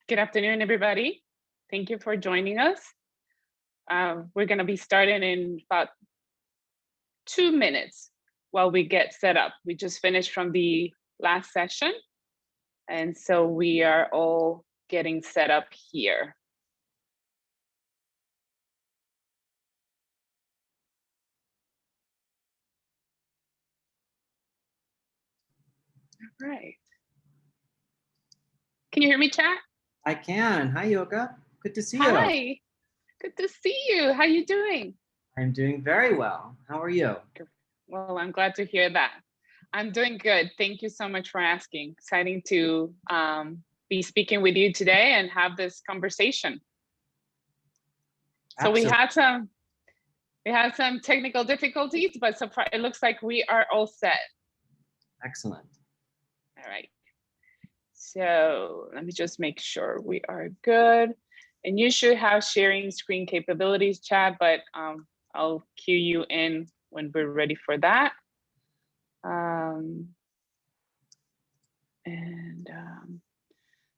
Good afternoon, everybody. Thank you for joining us. We're going to be starting in about 2 minutes while we get set up. We just finished from the last session, and so we are all getting set up here. All right. Can you hear me, chat? I can. Hi, Yoka. Good to see you. Hi. Good to see you. How are you doing? I'm doing very well. How are you? Well, I'm glad to hear that. I'm doing good. Thank you so much for asking. Exciting to be speaking with you today and have this conversation. So Absolutely. we had some technical difficulties, but so far it looks like we are all set. Excellent. All right. So let me just make sure we are good. And you should have sharing screen capabilities, chat, but I'll cue you in when we're ready for that.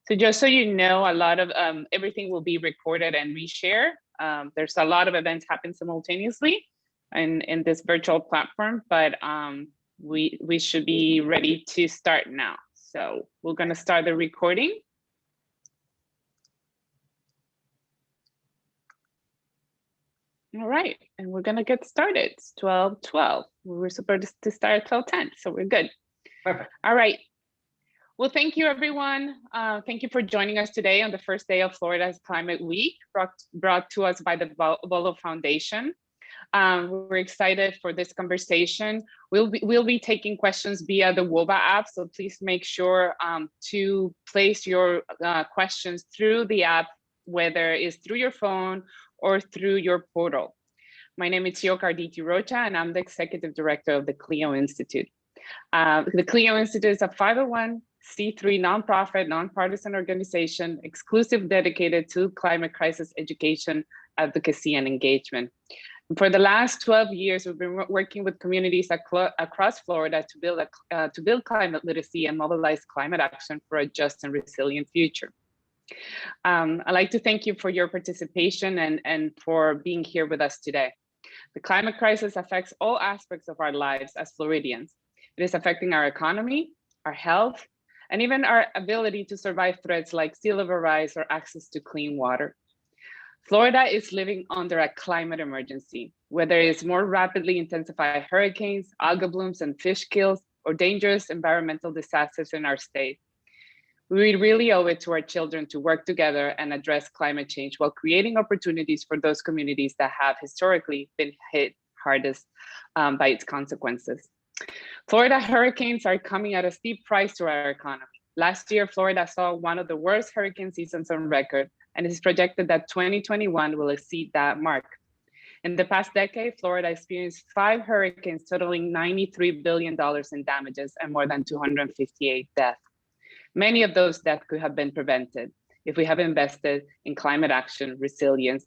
So just so you know, a lot of everything will be recorded and reshared. There's a lot of events happen simultaneously in this virtual platform, but we should be ready to start now. So we're going to start the recording. All right, and we're going to get started. It's 12:12. We were supposed to start at 12:10, so we're good. Perfect. All right. Well, thank you, everyone. Thank you for joining us today on the first day of Florida's Climate Week, brought to us by the Volo Foundation. We're excited for this conversation. We'll be taking questions via the WOBA app, so please make sure to place your questions through the app, whether it's through your phone or through your portal. My name is Yoka Arditi Rocha, and I'm the Executive Director of the CLEO Institute. The CLEO Institute is a 501c3 nonprofit, nonpartisan organization exclusively dedicated to climate crisis education, advocacy, and engagement. For the last 12 years, we've been working with communities across Florida to build climate literacy and mobilize climate action for a just and resilient future. I'd like to thank you for your participation and for being here with us today. The climate crisis affects all aspects of our lives as Floridians. It is affecting our economy, our health, and even our ability to survive threats like sea level rise or access to clean water. Florida is living under a climate emergency, whether it's more rapidly intensified hurricanes, algal blooms, and fish kills, or dangerous environmental disasters in our state. We really owe it to our children to work together and address climate change while creating opportunities for those communities that have historically been hit hardest by its consequences. Florida hurricanes are coming at a steep price to our economy. Last year, Florida saw one of the worst hurricane seasons on record, and it is projected that 2021 will exceed that mark. In the past decade, Florida experienced 5 hurricanes totaling $93 billion in damages and more than 258 deaths. Many of those deaths could have been prevented if we have invested in climate action, resilience,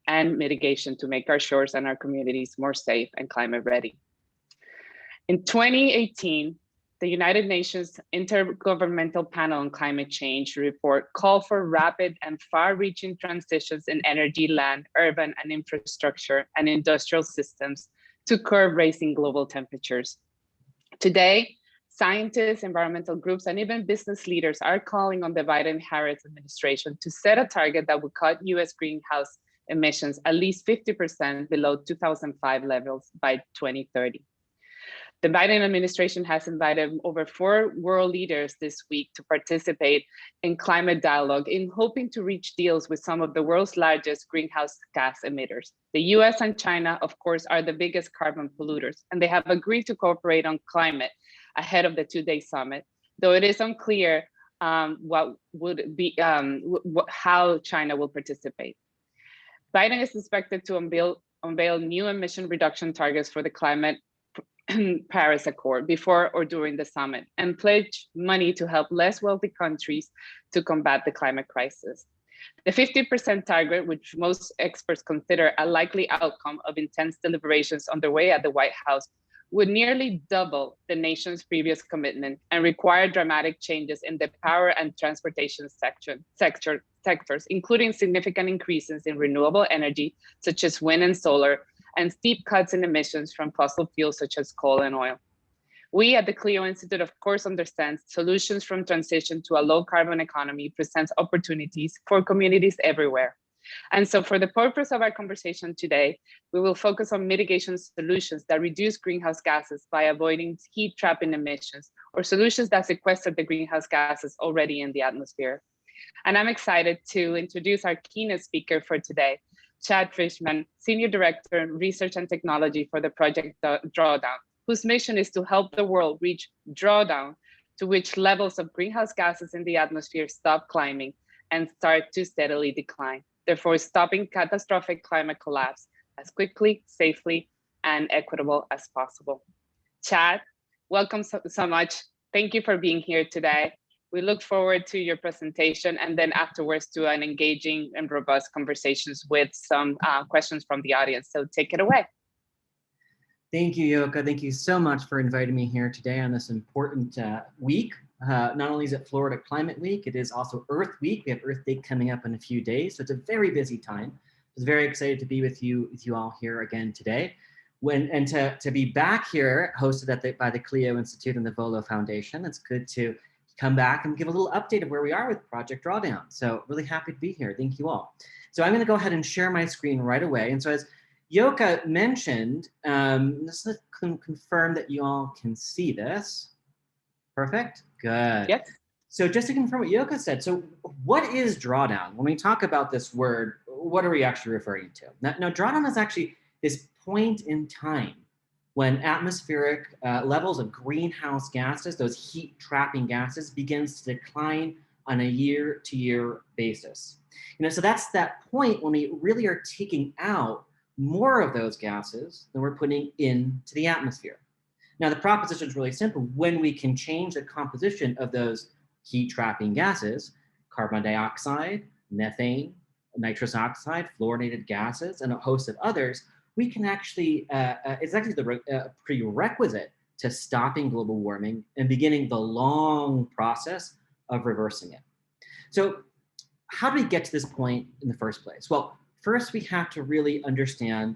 and mitigation to make our shores and our communities more safe and climate ready. In 2018, the United Nations Intergovernmental Panel on Climate Change report called for rapid and far-reaching transitions in energy, land, urban, and infrastructure and industrial systems to curb rising global temperatures. Today, scientists, environmental groups, and even business leaders are calling on the Biden-Harris administration to set a target that would cut US greenhouse emissions at least 50% below 2005 levels by 2030. The Biden administration has invited over 4 world leaders this week to participate in climate dialogue in hoping to reach deals with some of the world's largest greenhouse gas emitters. The US and China, of course, are the biggest carbon polluters, and they have agreed to cooperate on climate ahead of the 2-day summit, though it is unclear what would be how China will participate. Biden is expected to unveil new emission reduction targets for the climate Paris Accord before or during the summit and pledge money to help less wealthy countries to combat the climate crisis. The 50% target, which most experts consider a likely outcome of intense deliberations underway at the White House, would nearly double the nation's previous commitment and require dramatic changes in the power and transportation sectors, including significant increases in renewable energy, such as wind and solar, and steep cuts in emissions from fossil fuels, such as coal and oil. We at the CLEO Institute, of course, understand solutions from transition to a low carbon economy presents opportunities for communities everywhere. And so for the purpose of our conversation today, we will focus on mitigation solutions that reduce greenhouse gases by avoiding heat trapping emissions, or solutions that sequester the greenhouse gases already in the atmosphere. And I'm excited to introduce our keynote speaker for today, Chad Fishman, Senior Director in Research and Technology for the project Drawdown, whose mission is to help the world reach drawdown, to which levels of greenhouse gases in the atmosphere stop climbing and start to steadily decline, therefore stopping catastrophic climate collapse as quickly, safely, and equitable as possible. Chad, welcome so much. Thank you for being here today. We look forward to your presentation and then afterwards to an engaging and robust conversations with some questions from the audience. So take it away. Thank you, Yoka. Thank you so much for inviting me here today on this important week. Not only is it Florida Climate Week, it is also Earth Week. We have Earth Day coming up in a few days, so it's a very busy time. I was very excited to be with you all here again today. To be back here, hosted by the CLEO Institute and the Volo Foundation. It's good to come back and give a little update of where we are with Project Drawdown. So really happy to be here. Thank you all. So I'm going to go ahead and share my screen right away. And so as Yoka mentioned, let's confirm that you all can see this. Perfect. Good. Yes. So just to confirm what Yoka said, so what is drawdown? When we talk about this word, what are we actually referring to? Now drawdown is actually this point in time when atmospheric levels of greenhouse gases, those heat trapping gases, begins to decline on a year-to-year basis. So that's that point when we really are taking out more of those gases than we're putting into the atmosphere. Now, the proposition is really simple. When we can change the composition of those heat trapping gases, carbon dioxide, methane, nitrous oxide, fluorinated gases, and a host of others, we can actually, it's actually the prerequisite to stopping global warming and beginning the long process of reversing it. So how do we get to this point in the first place? Well, first we have to really understand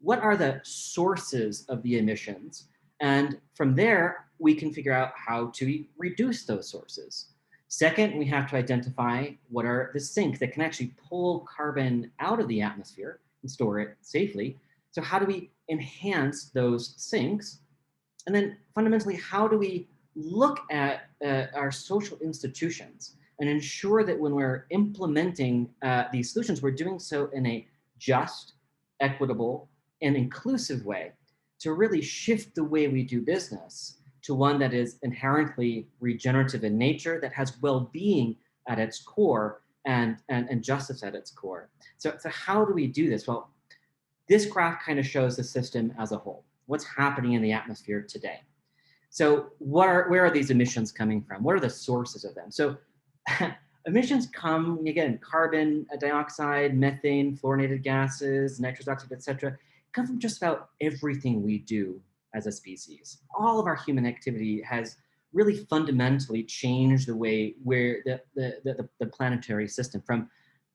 what are the sources of the emissions. And from there, we can figure out how to reduce those sources. Second, we have to identify what are the sinks that can actually pull carbon out of the atmosphere and store it safely. So how do we enhance those sinks? And then fundamentally, how do we look at our social institutions and ensure that when we're implementing these solutions, we're doing so in a just, equitable, and inclusive way to really shift the way we do business to one that is inherently regenerative in nature, that has well-being at its core and justice at its core. So how do we do this? Well, this graph kind of shows the system as a whole, what's happening in the atmosphere today. So where are these emissions coming from? What are the sources of them? So emissions come, again, carbon dioxide, methane, fluorinated gases, nitrous oxide, etc., come from just about everything we do as a species. All of our human activity has really fundamentally changed the way where the planetary system, from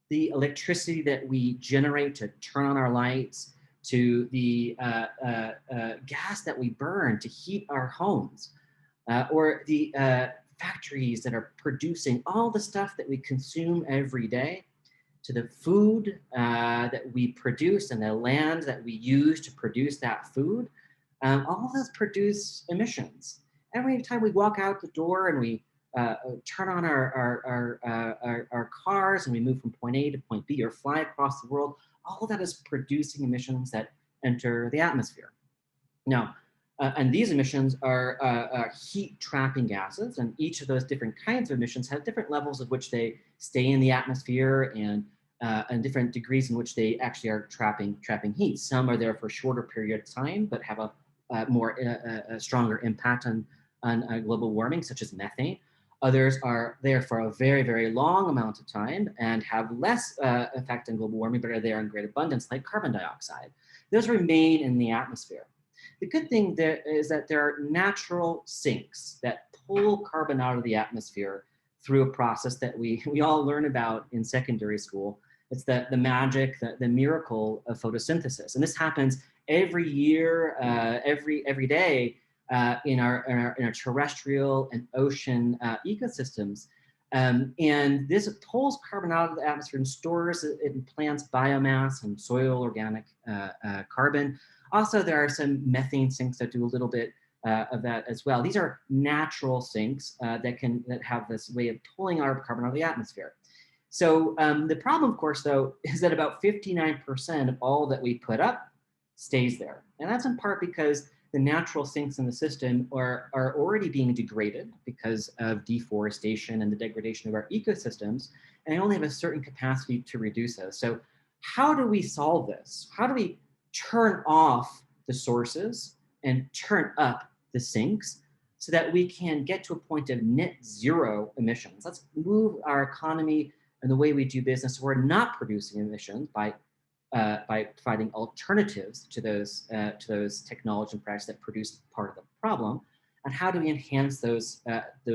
the electricity that we generate to turn on our lights, to the gas that we burn to heat our homes, or the factories that are producing all the stuff that we consume every day, to the food that we produce and the land that we use to produce that food. All of those produce emissions. Every time we walk out the door and we turn on our cars and we move from point A to point B or fly across the world, all of that is producing emissions that enter the atmosphere. Now, and these emissions are heat trapping gases, and each of those different kinds of emissions have different levels of which they stay in the atmosphere and different degrees in which they actually are trapping heat. Some are there for a shorter period of time, but have a stronger impact on global warming, such as methane. Others are there for a very, very long amount of time and have less effect on global warming, but are there in great abundance, like carbon dioxide. Those remain in the atmosphere. the good thing there is that there are natural sinks that pull carbon out of the atmosphere through a process that we all learn about in secondary school. It's the magic, the miracle of photosynthesis. And this happens every year, every day in our terrestrial and ocean ecosystems. And this pulls carbon out of the atmosphere and stores it in plants' biomass and soil organic carbon. Also, there are some methane sinks that do a little bit of that as well. These are natural sinks that have this way of pulling our carbon out of the atmosphere. So the problem, of course, though, is that about 59% of all that we put up stays there. And that's in part because the natural sinks in the system are already being degraded because of deforestation and the degradation of our ecosystems, and they only have a certain capacity to reduce those. So how do we solve this? How do we turn off the sources and turn up the sinks so that we can get to a point of net zero emissions? Let's move our economy and the way we do business. We're not producing emissions by providing alternatives to those technologies and practices that produce part of the problem. And how do we enhance those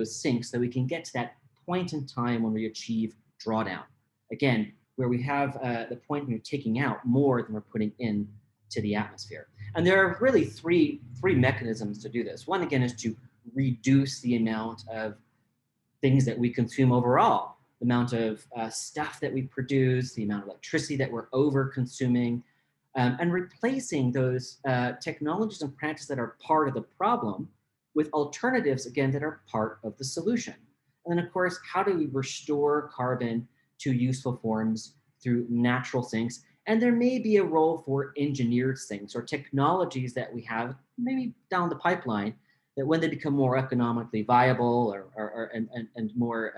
sinks so we can get to that point in time when we achieve drawdown? Again, where we have the point when we're taking out more than we're putting in to the atmosphere. And there are really three mechanisms to do this. One, again, is to reduce the amount of things that we consume overall, the amount of stuff that we produce, the amount of electricity that we're over consuming, and replacing those technologies and practices that are part of the problem with alternatives, again, that are part of the solution. And then, of course, how do we restore carbon to useful forms through natural sinks? And there may be a role for engineered sinks or technologies that we have maybe down the pipeline that when they become more economically viable and more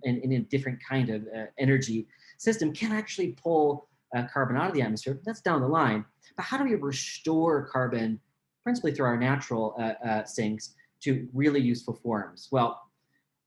in a different kind of energy system can actually pull carbon out of the atmosphere. That's down the line. But how do we restore carbon, principally through our natural sinks, to really useful forms? Well,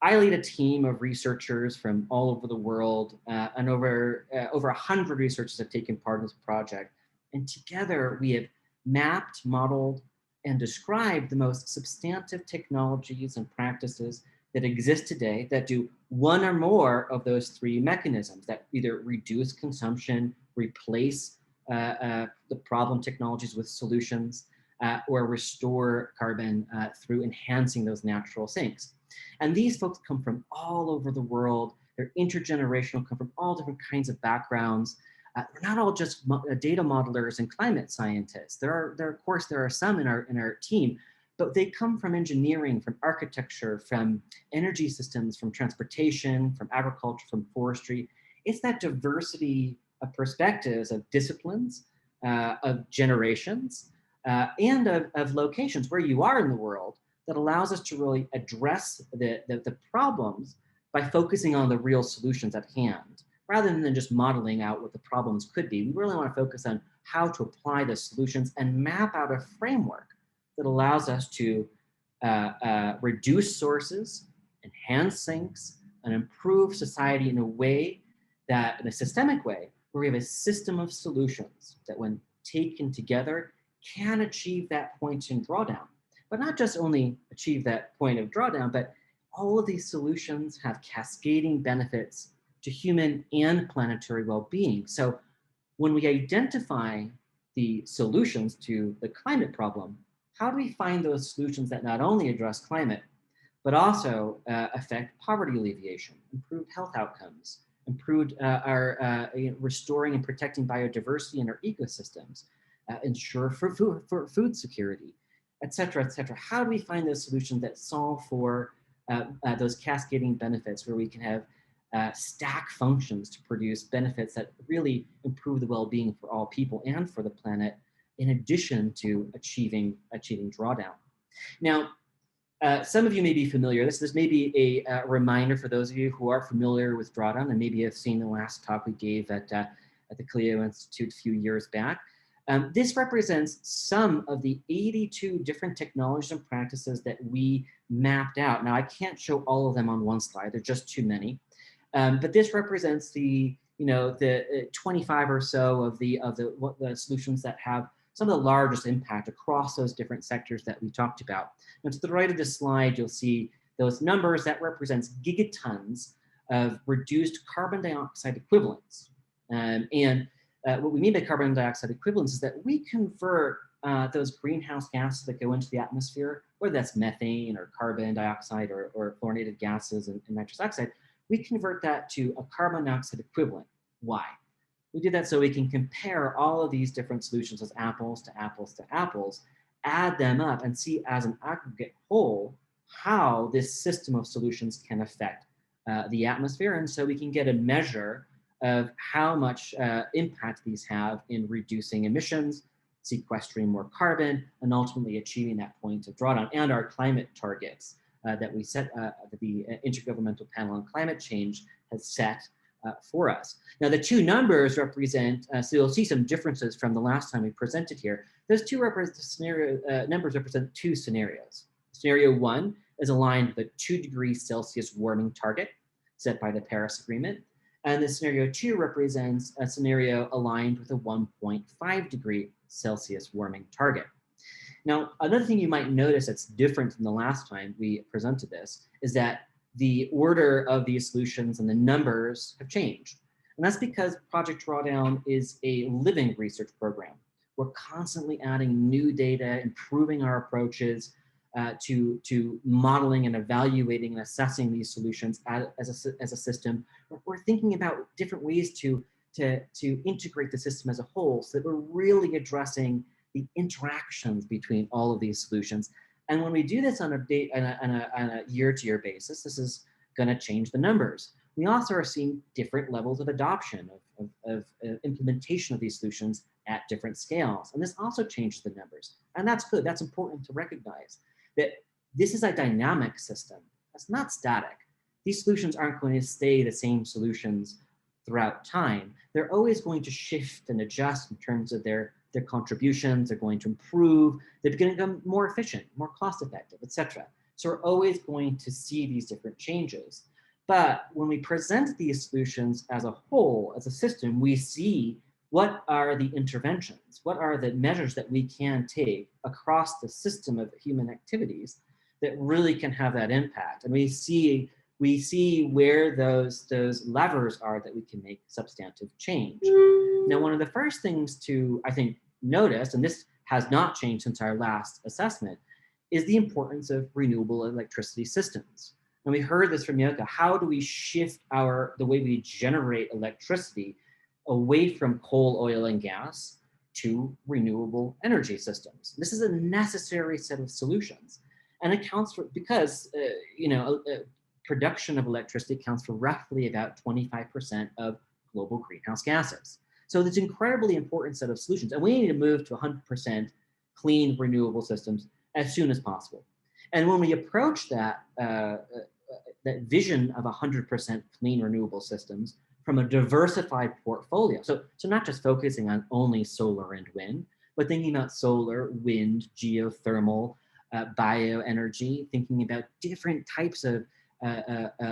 I lead a team of researchers from all over the world, and over 100 researchers have taken part in this project. And together we have mapped, modeled, and described the most substantive technologies and practices that exist today that do one or more of those three mechanisms that either reduce consumption, replace the problem technologies with solutions, or restore carbon through enhancing those natural sinks. And these folks come from all over the world. They're intergenerational, come from all different kinds of backgrounds. We're not all just data modelers and climate scientists. There are some in our team, but they come from engineering, from architecture, from energy systems, from transportation, from agriculture, from forestry. It's that diversity of perspectives, of disciplines, of generations, and of locations where you are in the world that allows us to really address the problems by focusing on the real solutions at hand, rather than just modeling out what the problems could be. We really want to focus on how to apply the solutions and map out a framework that allows us to reduce sources, enhance sinks, and improve society in a way that, in a systemic way, where we have a system of solutions that when taken together can achieve that point in drawdown. But not just only achieve that point of drawdown, but all of these solutions have cascading benefits to human and planetary well-being. So when we identify the solutions to the climate problem, how do we find those solutions that not only address climate, but also affect poverty alleviation, improved health outcomes, improved restoring and protecting biodiversity in our ecosystems, ensure for food security, et cetera, et cetera. How do we find those solutions that solve for those cascading benefits where we can have stack functions to produce benefits that really improve the well-being for all people and for the planet, in addition to achieving drawdown. Now, some of you may be familiar. This may be a reminder for those of you who are familiar with drawdown and maybe have seen the last talk we gave at the CLEO Institute a few years back. This represents some of the 82 different technologies and practices that we mapped out. Now, I can't show all of them on one slide. There's just too many. But this represents the 25 or so of the solutions that have some of the largest impact across those different sectors that we talked about. And to the right of this slide, you'll see those numbers that represents gigatons of reduced carbon dioxide equivalents. What we mean by carbon dioxide equivalents is that we convert those greenhouse gases that go into the atmosphere, whether that's methane or carbon dioxide or fluorinated gases and nitrous oxide, we convert that to a carbon dioxide equivalent. Why? We do that so we can compare all of these different solutions as apples to apples to apples, add them up and see as an aggregate whole how this system of solutions can affect the atmosphere. And so we can get a measure of how much impact these have in reducing emissions, sequestering more carbon, and ultimately achieving that point of drawdown and our climate targets that we set, that the Intergovernmental Panel on Climate Change has set for us. Now, the two numbers represent, so you'll see some differences from the last time we presented here. Those two numbers represent two scenarios. Scenario 1 is aligned with a 2 degrees Celsius warming target set by the Paris Agreement. And the scenario 2 represents a scenario aligned with a 1.5 degree Celsius warming target. Now, another thing you might notice that's different from the last time we presented this is that the order of these solutions and the numbers have changed. And that's because Project Drawdown is a living research program. We're constantly adding new data, improving our approaches to modeling and evaluating and assessing these solutions as a system. We're thinking about different ways to integrate the system as a whole so that we're really addressing the interactions between all of these solutions. And when we do this on a year-to-year basis, this is going to change the numbers. We also are seeing different levels of adoption of implementation of these solutions at different scales. And this also changes the numbers. And that's good. That's important to recognize that this is a dynamic system. That's not static. These solutions aren't going to stay the same solutions throughout time. They're always going to shift and adjust in terms of their contributions. They're going to improve. They're going to become more efficient, more cost effective, etc. So we're always going to see these different changes. But when we present these solutions as a whole, as a system, we see what are the interventions, what are the measures that we can take across the system of human activities that really can have that impact. And we see where those levers are that we can make substantive change. Now, one of the first things to, I think, notice, and this has not changed since our last assessment, is the importance of renewable electricity systems. And we heard this from Yoka. How do we shift the way we generate electricity away from coal, oil, and gas to renewable energy systems? This is a necessary set of solutions, and it counts for, because production of electricity accounts for roughly about 25% of global greenhouse gases. So it's an incredibly important set of solutions, and we need to move to 100% clean renewable systems as soon as possible. And when we approach that vision of 100% clean renewable systems from a diversified portfolio, so not just focusing on only solar and wind, but thinking about solar, wind, geothermal, bioenergy, thinking about different types of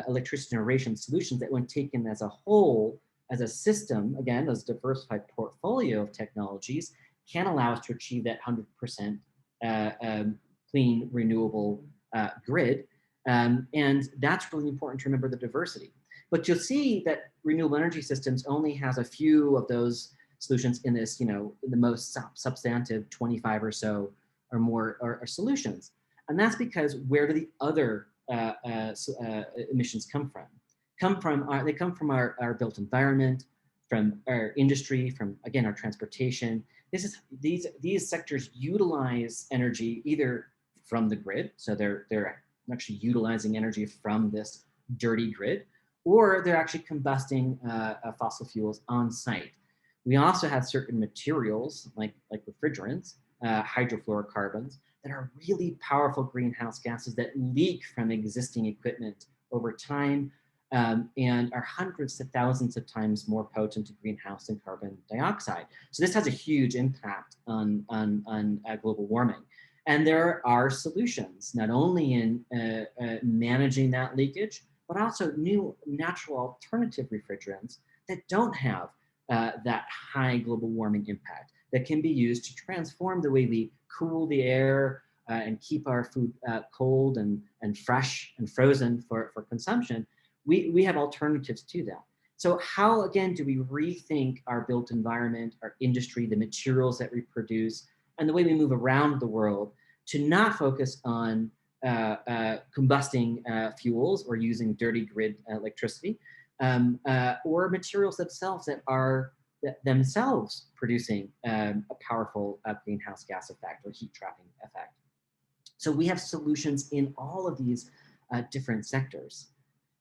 electricity generation solutions that when taken as a whole, as a system, again, as a diversified portfolio of technologies, can allow us to achieve that 100% clean renewable grid. And that's really important to remember the diversity. But you'll see that renewable energy systems only has a few of those solutions in this, the most substantive 25 or so or more or solutions. And that's because where do the other emissions come from? They come from our built environment, from our industry, from, again, our transportation. These sectors utilize energy either from the grid, so they're actually utilizing energy from this dirty grid, or they're actually combusting fossil fuels on site. We also have certain materials like refrigerants, hydrofluorocarbons, that are really powerful greenhouse gases that leak from existing equipment over time and are hundreds of thousands of times more potent to greenhouse than carbon dioxide. So this has a huge impact on global warming. And there are solutions, not only in managing that leakage, but also new natural alternative refrigerants that don't have that high global warming impact. that can be used to transform the way we cool the air and keep our food cold and fresh and frozen for consumption. We have alternatives to that. So how, again, do we rethink our built environment, our industry, the materials that we produce, and the way we move around the world to not focus on combusting fuels or using dirty grid electricity, or materials themselves that are themselves producing a powerful greenhouse gas effect or heat trapping effect. So we have solutions in all of these different sectors.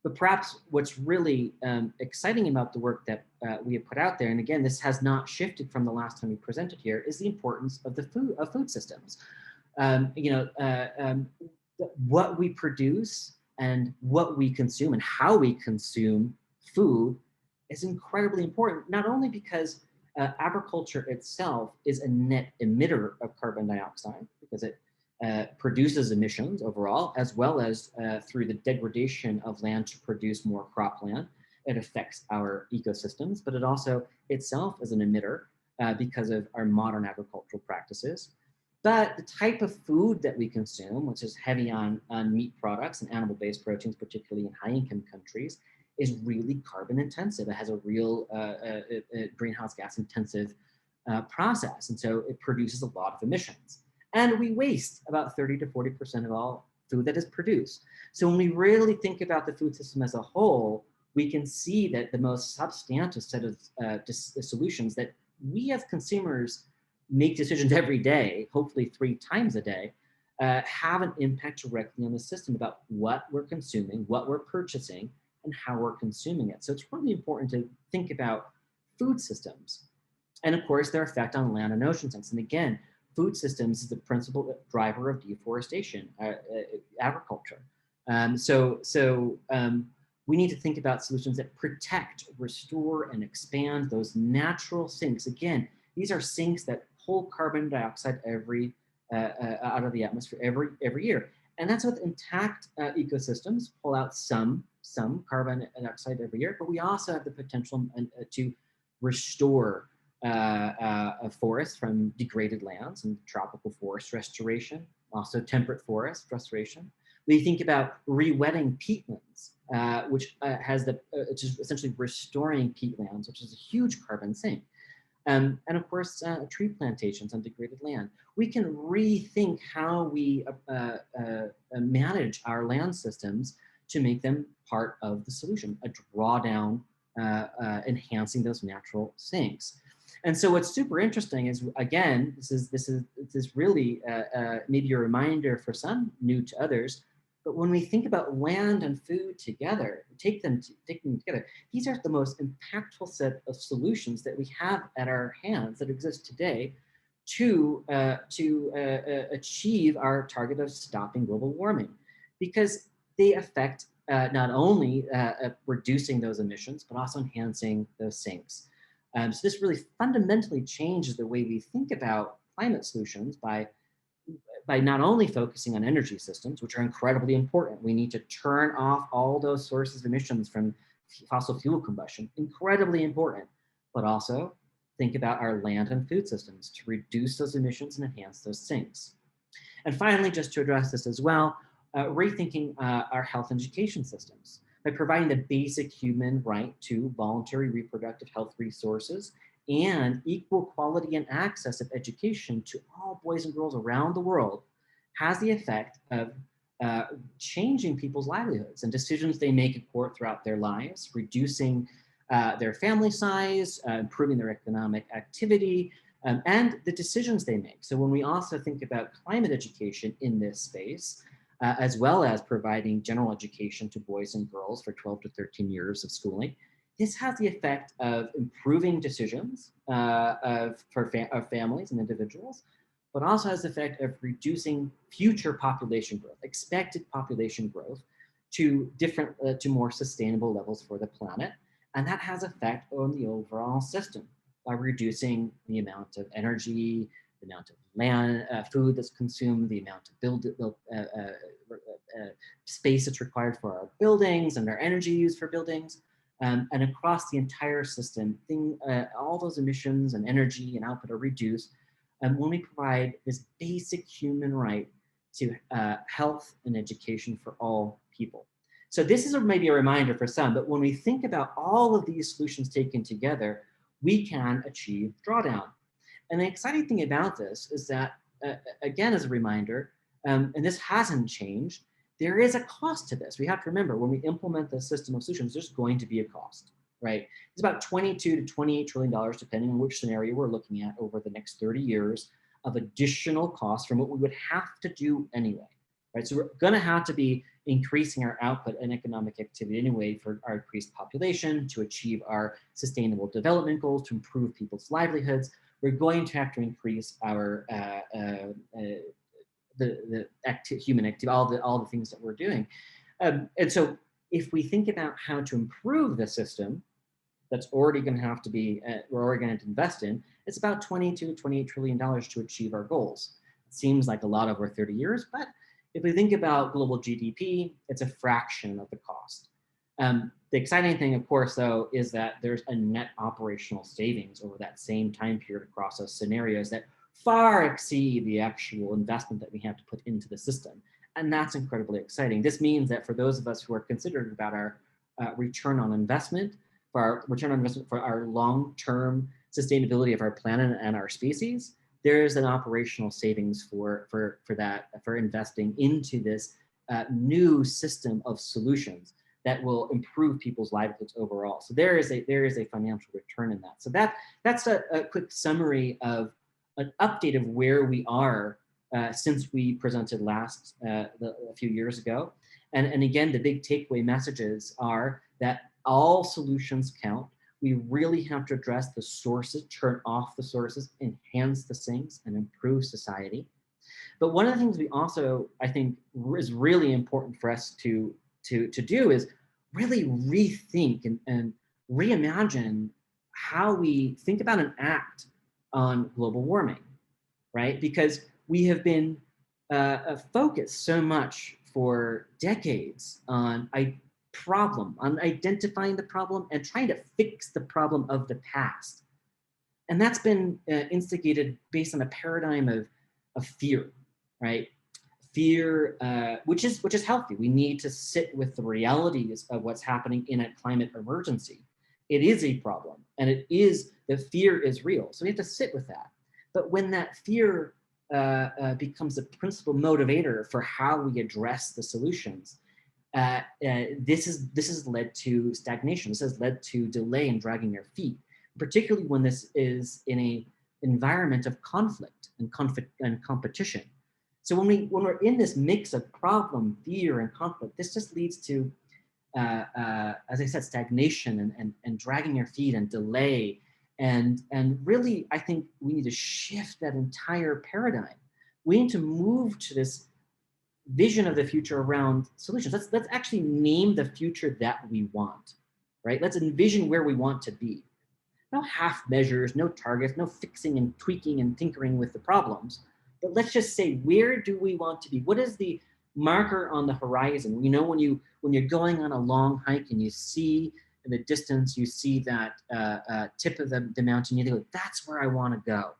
But perhaps what's really exciting about the work that we have put out there, and again, this has not shifted from the last time we presented here, is the importance of the food systems. What we produce and what we consume and how we consume food is incredibly important, not only because agriculture itself is a net emitter of carbon dioxide, because it produces emissions overall, as well as through the degradation of land to produce more cropland. It affects our ecosystems, but it also itself is an emitter because of our modern agricultural practices. But the type of food that we consume, which is heavy on meat products and animal-based proteins, particularly in high-income countries, is really carbon intensive. It has a real greenhouse gas intensive process. And so it produces a lot of emissions. And we waste about 30 to 40% of all food that is produced. So when we really think about the food system as a whole, we can see that the most substantive set of solutions that we as consumers make decisions every day, hopefully 3 times a day, have an impact directly on the system about what we're consuming, what we're purchasing, and how we're consuming it. So it's really important to think about food systems. And of course, their effect on land and ocean sinks. And again, food systems is the principal driver of deforestation, agriculture. We need to think about solutions that protect, restore, and expand those natural sinks. Again, these are sinks that pull carbon dioxide out of the atmosphere every year. And that's with intact ecosystems, pull out some carbon dioxide every year, but we also have the potential to restore forests from degraded lands and tropical forest restoration, also temperate forest restoration. We think about re-wetting peatlands, which is essentially restoring peatlands, which is a huge carbon sink. And of course, tree plantations on degraded land. We can rethink how we manage our land systems to make them part of the solution, a drawdown, enhancing those natural sinks. And so what's super interesting is, again, this is really maybe a reminder for some, new to others, but when we think about land and food together, take them together, these are the most impactful set of solutions that we have at our hands that exist today to achieve our target of stopping global warming, because they affect not only reducing those emissions, but also enhancing those sinks. So this really fundamentally changes the way we think about climate solutions by not only focusing on energy systems, which are incredibly important. We need to turn off all those sources of emissions from fossil fuel combustion, incredibly important, but also think about our land and food systems to reduce those emissions and enhance those sinks. And finally, just to address this as well, rethinking our health and education systems by providing the basic human right to voluntary reproductive health resources and equal quality and access of education to all boys and girls around the world has the effect of changing people's livelihoods and decisions they make throughout their lives, reducing their family size, improving their economic activity, and the decisions they make. So when we also think about climate education in this space, as well as providing general education to boys and girls for 12 to 13 years of schooling, this has the effect of improving decisions of families and individuals, but also has the effect of reducing future population growth, expected population growth to more sustainable levels for the planet. And that has effect on the overall system by reducing the amount of energy, the amount of land, food that's consumed, the amount of space that's required for our buildings and our energy used for buildings. and across the entire system, all those emissions and energy and output are reduced when we provide this basic human right to health and education for all people. So this is maybe a reminder for some, but when we think about all of these solutions taken together, we can achieve drawdown. And the exciting thing about this is that, again, as a reminder, and this hasn't changed, there is a cost to this. We have to remember when we implement this system of solutions, there's going to be a cost, right? It's about $22 to $28 trillion, depending on which scenario we're looking at over the next 30 years of additional costs from what we would have to do anyway, right? So we're gonna have to be increasing our output and economic activity anyway for our increased population, to achieve our sustainable development goals, to improve people's livelihoods. We're going to have to increase our human activity, all the things that we're doing. And so if we think about how to improve the system that's already going to have to be, we're already going to invest in, it's about $22 to $28 trillion to achieve our goals. It seems like a lot over 30 years, but if we think about global GDP, it's a fraction of the cost. The exciting thing, of course, though, is that there's a net operational savings over that same time period across those scenarios that far exceed the actual investment that we have to put into the system. And that's incredibly exciting. This means that for those of us who are considered about our return on investment, for our long-term sustainability of our planet and our species, there's an operational savings for investing into this new system of solutions that will improve people's livelihoods overall. So there is a financial return in that. So that's a quick summary of an update of where we are since we presented last a few years ago. And again, the big takeaway messages are that all solutions count. We really have to address the sources, turn off the sources, enhance the sinks, and improve society. But one of the things we also, I think, is really important for us to do is really rethink and reimagine how we think about and act on global warming, right? Because we have been focused so much for decades on identifying the problem and trying to fix the problem of the past. And that's been instigated based on a paradigm of fear, right? Fear, which is healthy. We need to sit with the realities of what's happening in a climate emergency. It is a problem, and the fear is real. So we have to sit with that. But when that fear becomes the principal motivator for how we address the solutions, this has led to stagnation. This has led to delay and dragging our feet, particularly when this is in an environment of conflict and competition. So when we're in this mix of problem, fear, and conflict, this just leads to, as I said, stagnation and dragging our feet and delay. And really, I think we need to shift that entire paradigm. We need to move to this vision of the future around solutions. Let's actually name the future that we want, right? Let's envision where we want to be. No half measures, no targets, no fixing and tweaking and tinkering with the problems. But let's just say, where do we want to be? What is the marker on the horizon? You know, when you're going on a long hike and you see in the distance, you see that tip of the mountain, you go, that's where I want to go.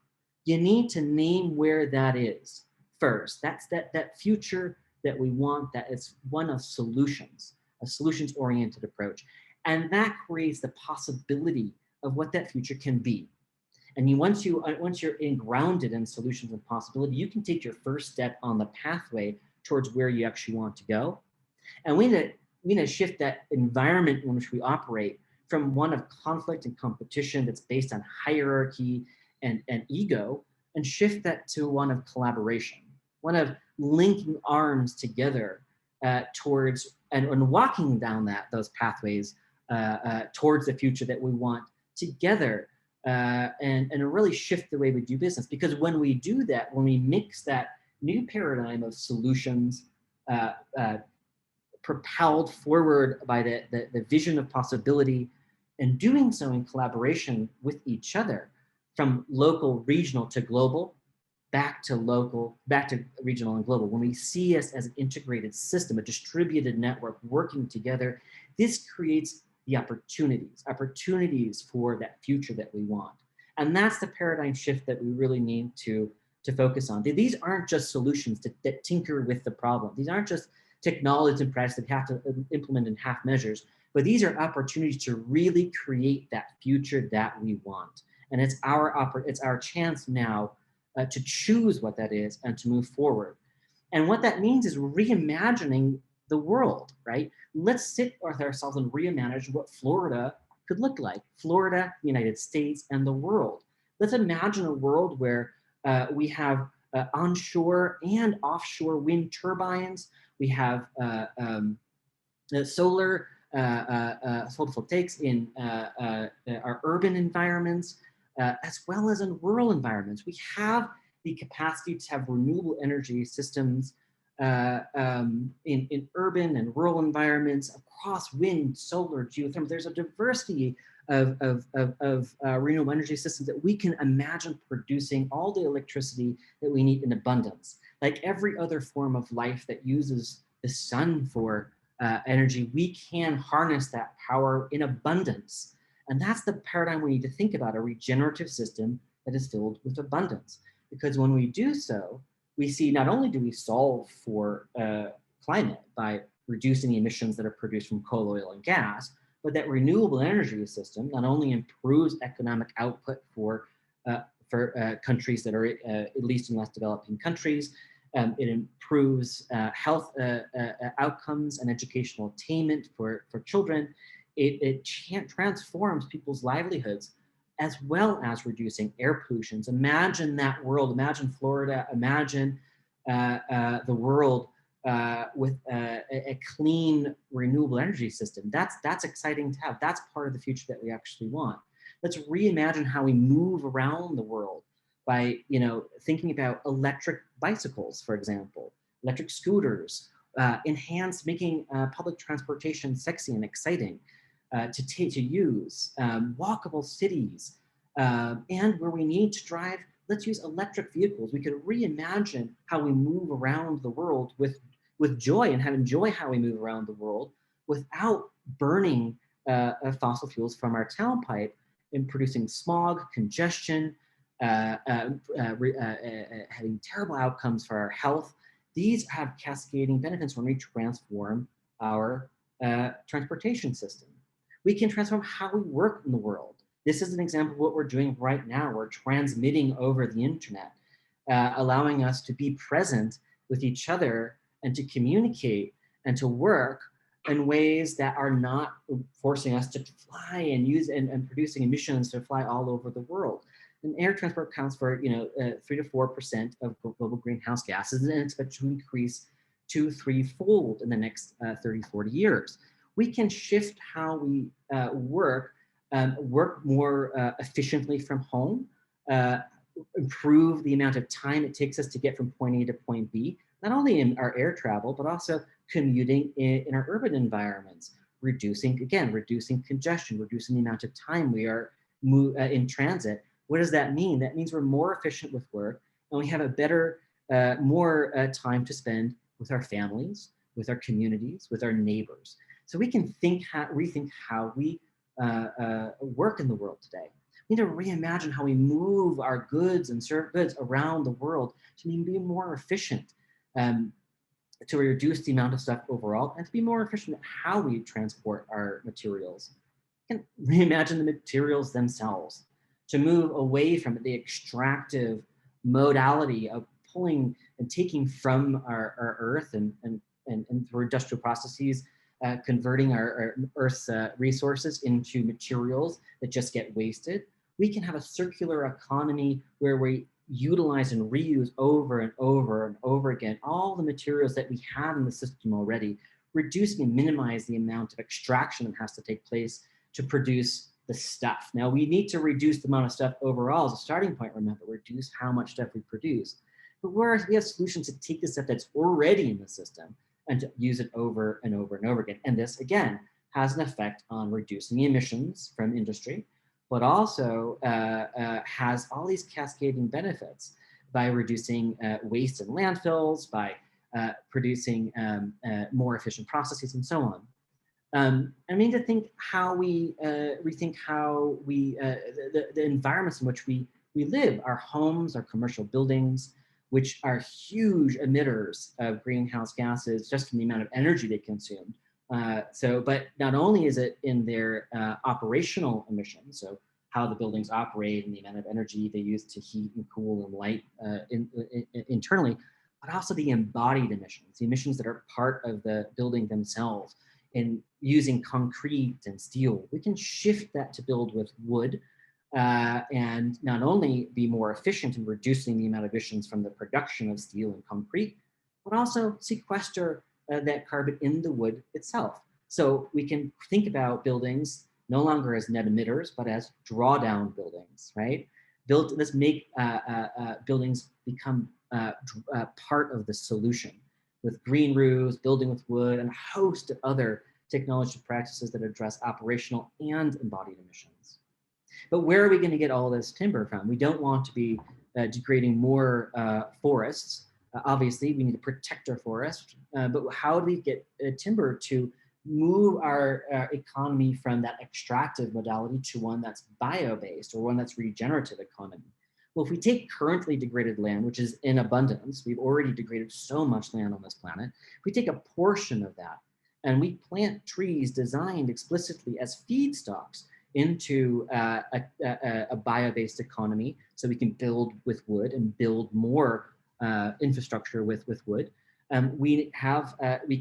You need to name where that is first. That's that future that we want, that is one of solutions, a solutions-oriented approach. And that creates the possibility of what that future can be. And once you're grounded in solutions and possibility, you can take your first step on the pathway towards where you actually want to go. And we need to shift that environment in which we operate from one of conflict and competition that's based on hierarchy and ego, and shift that to one of collaboration, one of linking arms together towards and walking down those pathways towards the future that we want together. And really shift the way we do business. Because when we do that, when we mix that new paradigm of solutions propelled forward by the vision of possibility, and doing so in collaboration with each other, from local, regional to global, back to local, back to regional and global. When we see us as an integrated system, a distributed network working together, this creates the opportunities for that future that we want. And that's the paradigm shift that we really need to focus on. These aren't just solutions that tinker with the problem. These aren't just technologies and practices that have to implement in half measures, but these are opportunities to really create that future that we want. And it's our chance now to choose what that is and to move forward. And what that means is reimagining the world, right? Let's sit with ourselves and reimagine what Florida could look like. Florida, the United States, and the world. Let's imagine a world where we have onshore and offshore wind turbines. We have solar photovoltaics in our urban environments, as well as in rural environments. We have the capacity to have renewable energy systems in urban and rural environments across wind, solar, geothermal. There's a diversity of renewable energy systems that we can imagine producing all the electricity that we need in abundance. Like every other form of life that uses the sun for energy, we can harness that power in abundance. And that's the paradigm we need to think about, a regenerative system that is filled with abundance. Because when we do so, we see not only do we solve for climate by reducing the emissions that are produced from coal, oil, and gas, but that renewable energy system not only improves economic output for countries that are at least in less developing countries, it improves health outcomes and educational attainment for children. It transforms people's livelihoods, as well as reducing air pollutions. Imagine that world, imagine Florida, imagine the world with a clean renewable energy system. That's exciting to have. That's part of the future that we actually want. Let's reimagine how we move around the world by thinking about electric bicycles, for example, electric scooters, making public transportation sexy and exciting to use, walkable cities, and where we need to drive, let's use electric vehicles. We could reimagine how we move around the world with joy, and enjoy how we move around the world without burning fossil fuels from our tailpipe and producing smog, congestion, having terrible outcomes for our health. These have cascading benefits when we transform our transportation system. We can transform how we work in the world. This is an example of what we're doing right now. We're transmitting over the internet, allowing us to be present with each other and to communicate and to work in ways that are not forcing us to fly and use and producing emissions to fly all over the world. And air transport accounts for 3 to 4% of global greenhouse gases, and expected to increase 2-3-fold in the next 30-40 years. We can shift how we work more efficiently from home, improve the amount of time it takes us to get from point A to point B, not only in our air travel, but also commuting in our urban environments, reducing congestion, reducing the amount of time we are in transit. What does that mean? That means we're more efficient with work, and we have a better, more time to spend with our families, with our communities, with our neighbors. So we can rethink how we work in the world today. We need to reimagine how we move our goods and serve goods around the world to be more efficient, to reduce the amount of stuff overall, and to be more efficient at how we transport our materials. We can reimagine the materials themselves, to move away from the extractive modality of pulling and taking from our earth and through industrial processes, converting our Earth's resources into materials that just get wasted. We can have a circular economy where we utilize and reuse over and over and over again all the materials that we have in the system already, reducing and minimize the amount of extraction that has to take place to produce the stuff. Now, we need to reduce the amount of stuff overall as a starting point, remember, reduce how much stuff we produce. But we have solutions to take the stuff that's already in the system and to use it over and over and over again. And this, again, has an effect on reducing the emissions from industry, but also has all these cascading benefits by reducing waste in landfills, by producing more efficient processes, and so on. I mean to think how we rethink how we the environments in which we live, our homes, our commercial buildings, which are huge emitters of greenhouse gases just from the amount of energy they consume. But not only is it in their operational emissions, so how the buildings operate and the amount of energy they use to heat and cool and light internally, but also the embodied emissions, the emissions that are part of the building themselves. In using concrete and steel, we can shift that to build with wood and not only be more efficient in reducing the amount of emissions from the production of steel and concrete, but also sequester that carbon in the wood itself. So we can think about buildings no longer as net emitters, but as drawdown buildings, right? Let's make buildings become part of the solution, with green roofs, building with wood, and a host of other technology practices that address operational and embodied emissions. But where are we going to get all this timber from? We don't want to be degrading more forests. Obviously, we need to protect our forests, but how do we get timber to move our economy from that extractive modality to one that's bio-based or one that's regenerative economy? Well, if we take currently degraded land, which is in abundance, we've already degraded so much land on this planet. If we take a portion of that and we plant trees designed explicitly as feedstocks into a bio-based economy, so we can build with wood and build more infrastructure with wood, we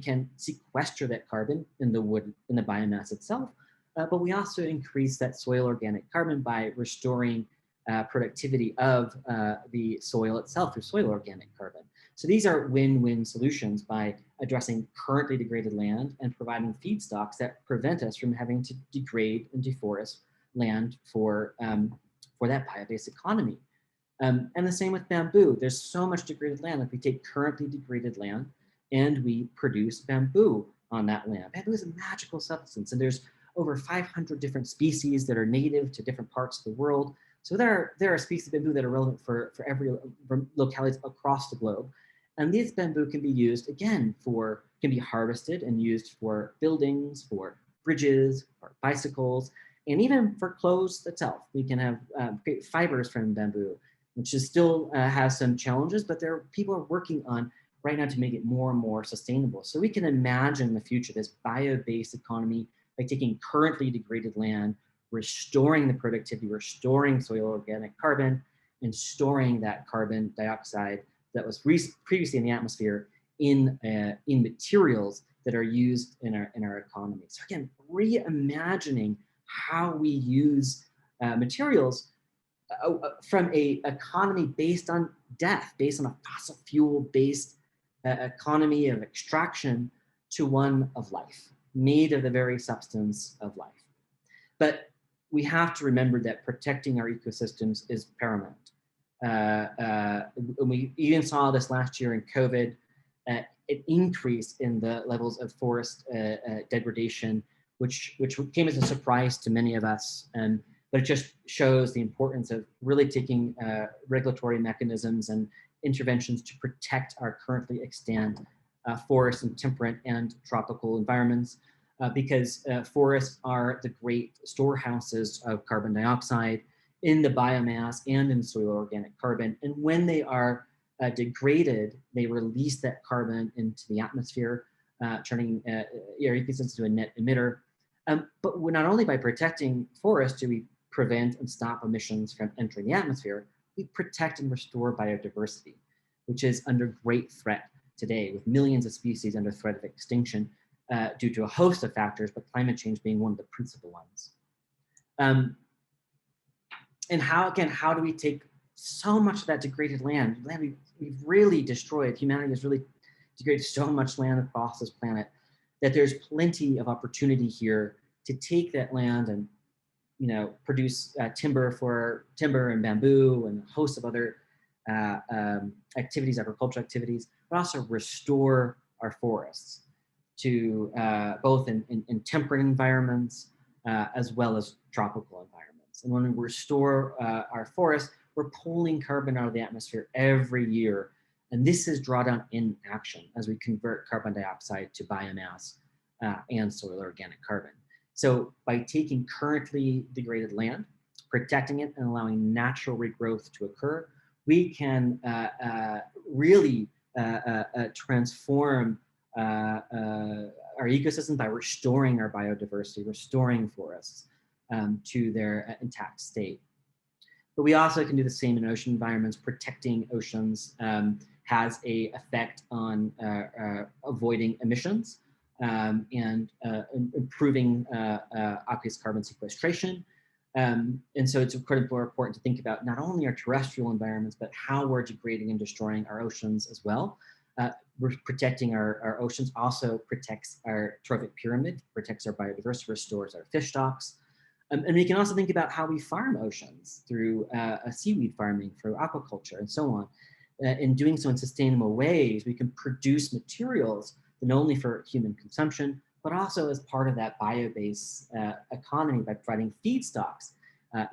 can sequester that carbon in the wood, in the biomass itself, but we also increase that soil organic carbon by restoring productivity of the soil itself through soil organic carbon. So these are win-win solutions by addressing currently degraded land and providing feedstocks that prevent us from having to degrade and deforest land for that bio-based economy. And the same with bamboo. There's so much degraded land. If we take currently degraded land and we produce bamboo on that land, bamboo is a magical substance, and there's over 500 different species that are native to different parts of the world. So there are species of bamboo that are relevant for every localities across the globe. And these bamboo can be used, again, can be harvested and used for buildings, for bridges, for bicycles, and even for clothes itself. We can have great fibers from bamboo, which is still has some challenges, but people are working on right now to make it more and more sustainable. So we can imagine the future, this bio-based economy, by taking currently degraded land, restoring the productivity, restoring soil organic carbon, and storing that carbon dioxide that was previously in the atmosphere in materials that are used in our economy. So again, reimagining how we use materials from a economy based on death, based on a fossil fuel based economy of extraction, to one of life, made of the very substance of life. But we have to remember that protecting our ecosystems is paramount. We even saw this last year in COVID, an increase in the levels of forest degradation, which came as a surprise to many of us. But it just shows the importance of really taking regulatory mechanisms and interventions to protect our currently extant forests in temperate and tropical environments, because forests are the great storehouses of carbon dioxide in the biomass and in soil organic carbon. And when they are degraded, they release that carbon into the atmosphere, turning our ecosystems into a net emitter. But not only by protecting forests do we prevent and stop emissions from entering the atmosphere, we protect and restore biodiversity, which is under great threat today, with millions of species under threat of extinction due to a host of factors, but climate change being one of the principal ones. And how do we take so much of that degraded land we've really destroyed, humanity has really degraded so much land across this planet, that there's plenty of opportunity here to take that land and produce timber and bamboo and a host of other activities, agricultural activities, but also restore our forests to both in temperate environments as well as tropical environments. And when we restore our forests, we're pulling carbon out of the atmosphere every year. And this is drawdown in action as we convert carbon dioxide to biomass and soil organic carbon. So by taking currently degraded land, protecting it, and allowing natural regrowth to occur, we can really transform our ecosystem by restoring our biodiversity, restoring forests to their intact state. But we also can do the same in ocean environments. Protecting oceans has an effect on avoiding emissions and improving aqueous carbon sequestration. And so it's incredibly important to think about not only our terrestrial environments, but how we're degrading and destroying our oceans as well. Protecting our oceans also protects our trophic pyramid, protects our biodiversity, restores our fish stocks. And we can also think about how we farm oceans through seaweed farming, through aquaculture, and so on. In doing so in sustainable ways, we can produce materials not only for human consumption, but also as part of that bio-based economy by providing feedstocks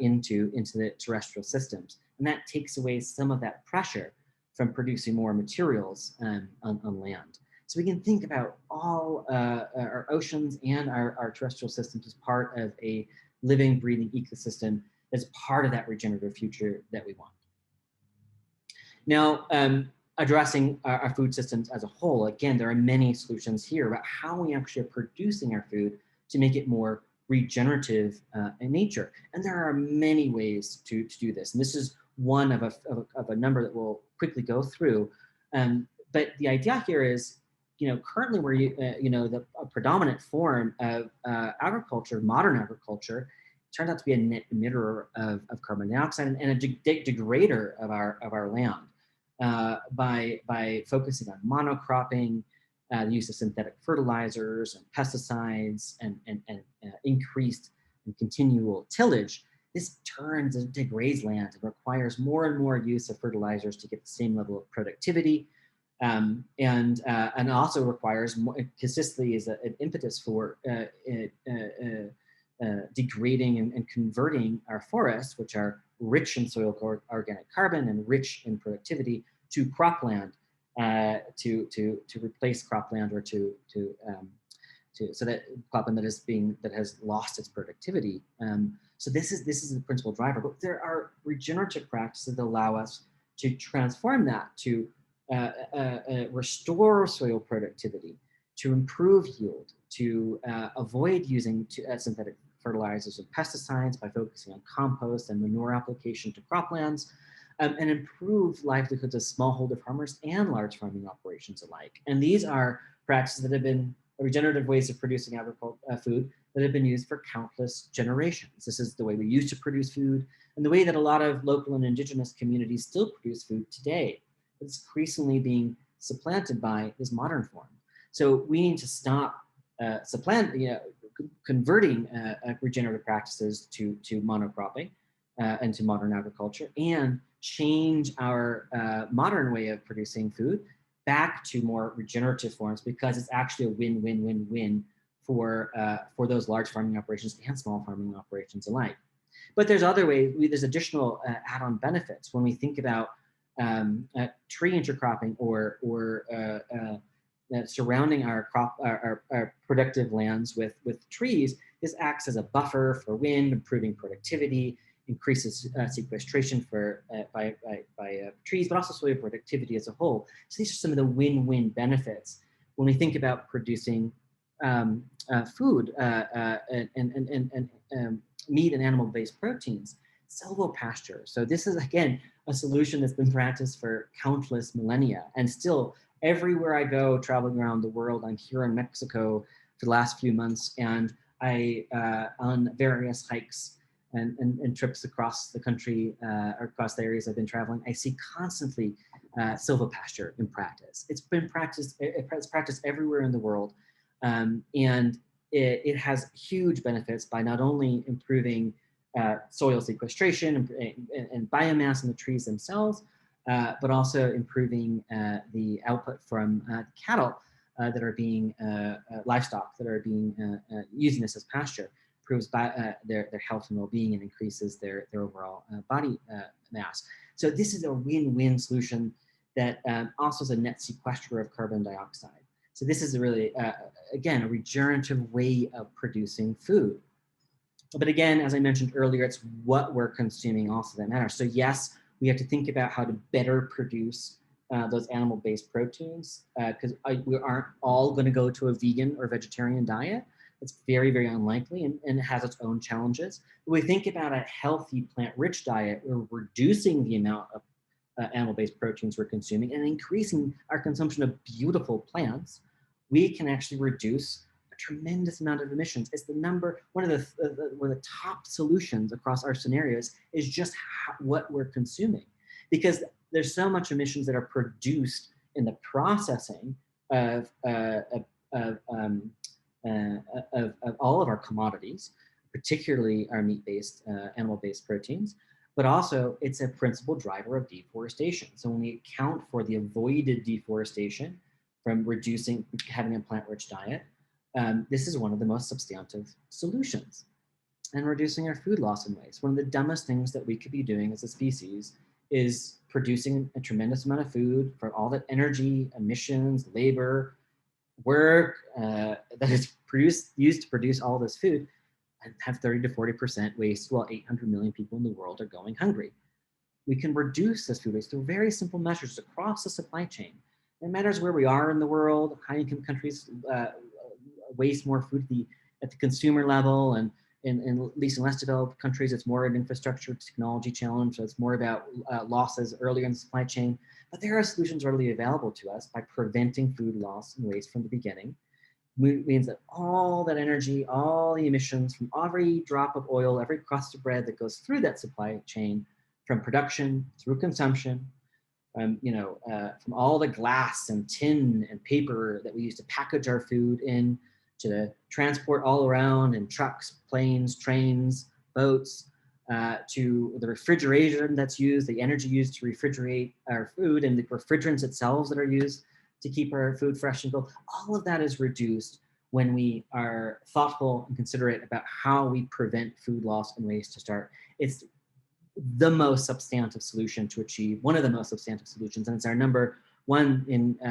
into the terrestrial systems. And that takes away some of that pressure from producing more materials on land. So we can think about all our oceans and our terrestrial systems as part of a living, breathing ecosystem as part of that regenerative future that we want. Now, addressing our food systems as a whole, again, there are many solutions here about how we actually are producing our food to make it more regenerative in nature. And there are many ways to do this. And this is one of a number that we'll quickly go through. But the idea here is, currently we're, the predominant form of agriculture, modern agriculture, turns out to be a net emitter of carbon dioxide and a degrader of our land by focusing on monocropping, the use of synthetic fertilizers and pesticides and increased and continual tillage. This turns and degrades land and requires more and more use of fertilizers to get the same level of productivity. And also requires more, consistently is an impetus for degrading and converting our forests, which are rich in soil organic carbon and rich in productivity, to cropland, to replace cropland or so that cropland that has lost its productivity. So this is the principal driver. But there are regenerative practices that allow us to transform that, to restore soil productivity, to improve yield, to avoid using synthetic fertilizers and pesticides by focusing on compost and manure application to croplands, and improve livelihoods of smallholder farmers and large farming operations alike. And these are practices that have been regenerative ways of producing food that have been used for countless generations. This is the way we used to produce food and the way that a lot of local and indigenous communities still produce food today. It's increasingly being supplanted by this modern form. So we need to stop converting regenerative practices to monocropping and to modern agriculture, and change our modern way of producing food back to more regenerative forms, because it's actually a win-win-win-win for those large farming operations and small farming operations alike. But there's other ways, there's additional add-on benefits when we think about tree intercropping or surrounding our productive lands with trees. This acts as a buffer for wind, improving productivity, increases sequestration by trees, but also soil productivity as a whole. So these are some of the win-win benefits when we think about producing food and meat and animal-based proteins. Silvopasture. So this is, again, a solution that's been practiced for countless millennia, and still everywhere I go traveling around the world, I'm here in Mexico for the last few months, and I on various hikes and trips across the country or across the areas I've been traveling, I see constantly silvopasture in practice. It's been practiced, it's practiced everywhere in the world, and it has huge benefits by not only improving soil sequestration and biomass in the trees themselves, but also improving the output from cattle that are being livestock that are being using this as pasture. Improves their health and well-being and increases their overall body mass. So this is a win-win solution that also is a net sequesterer of carbon dioxide. So this is a really, again, a regenerative way of producing food. But again, as I mentioned earlier, it's what we're consuming also that matters. So yes, we have to think about how to better produce those animal-based proteins, because we aren't all going to go to a vegan or vegetarian diet. It's very, very unlikely, and it has its own challenges. When we think about a healthy plant-rich diet, we're reducing the amount of animal-based proteins we're consuming and increasing our consumption of beautiful plants. We can actually reduce a tremendous amount of emissions. It's one of the top solutions across our scenarios is just what we're consuming, because there's so much emissions that are produced in the processing of all of our commodities, particularly our meat-based, animal-based proteins, but also it's a principal driver of deforestation. So when we account for the avoided deforestation from having a plant-rich diet, this is one of the most substantive solutions. And reducing our food loss and waste. One of the dumbest things that we could be doing as a species is producing a tremendous amount of food for all that energy, emissions, labor, work that is used to produce all this food, and have 30 to 40% waste while 800 million people in the world are going hungry. We can reduce this food waste through very simple measures across the supply chain. It matters where we are in the world. High-income countries waste more food at the consumer level, and in at least in less developed countries, it's more an infrastructure technology challenge. So it's more about losses earlier in the supply chain. But there are solutions readily available to us by preventing food loss and waste from the beginning. It means that all that energy, all the emissions from every drop of oil, every crust of bread that goes through that supply chain, from production through consumption, from all the glass and tin and paper that we use to package our food in, to the transport all around in trucks, planes, trains, boats, to the refrigeration that's used, the energy used to refrigerate our food, and the refrigerants itself that are used to keep our food fresh and cold. All of that is reduced when we are thoughtful and considerate about how we prevent food loss and waste to start. It's the most substantive solution to achieve, one of the most substantive solutions, and it's our number one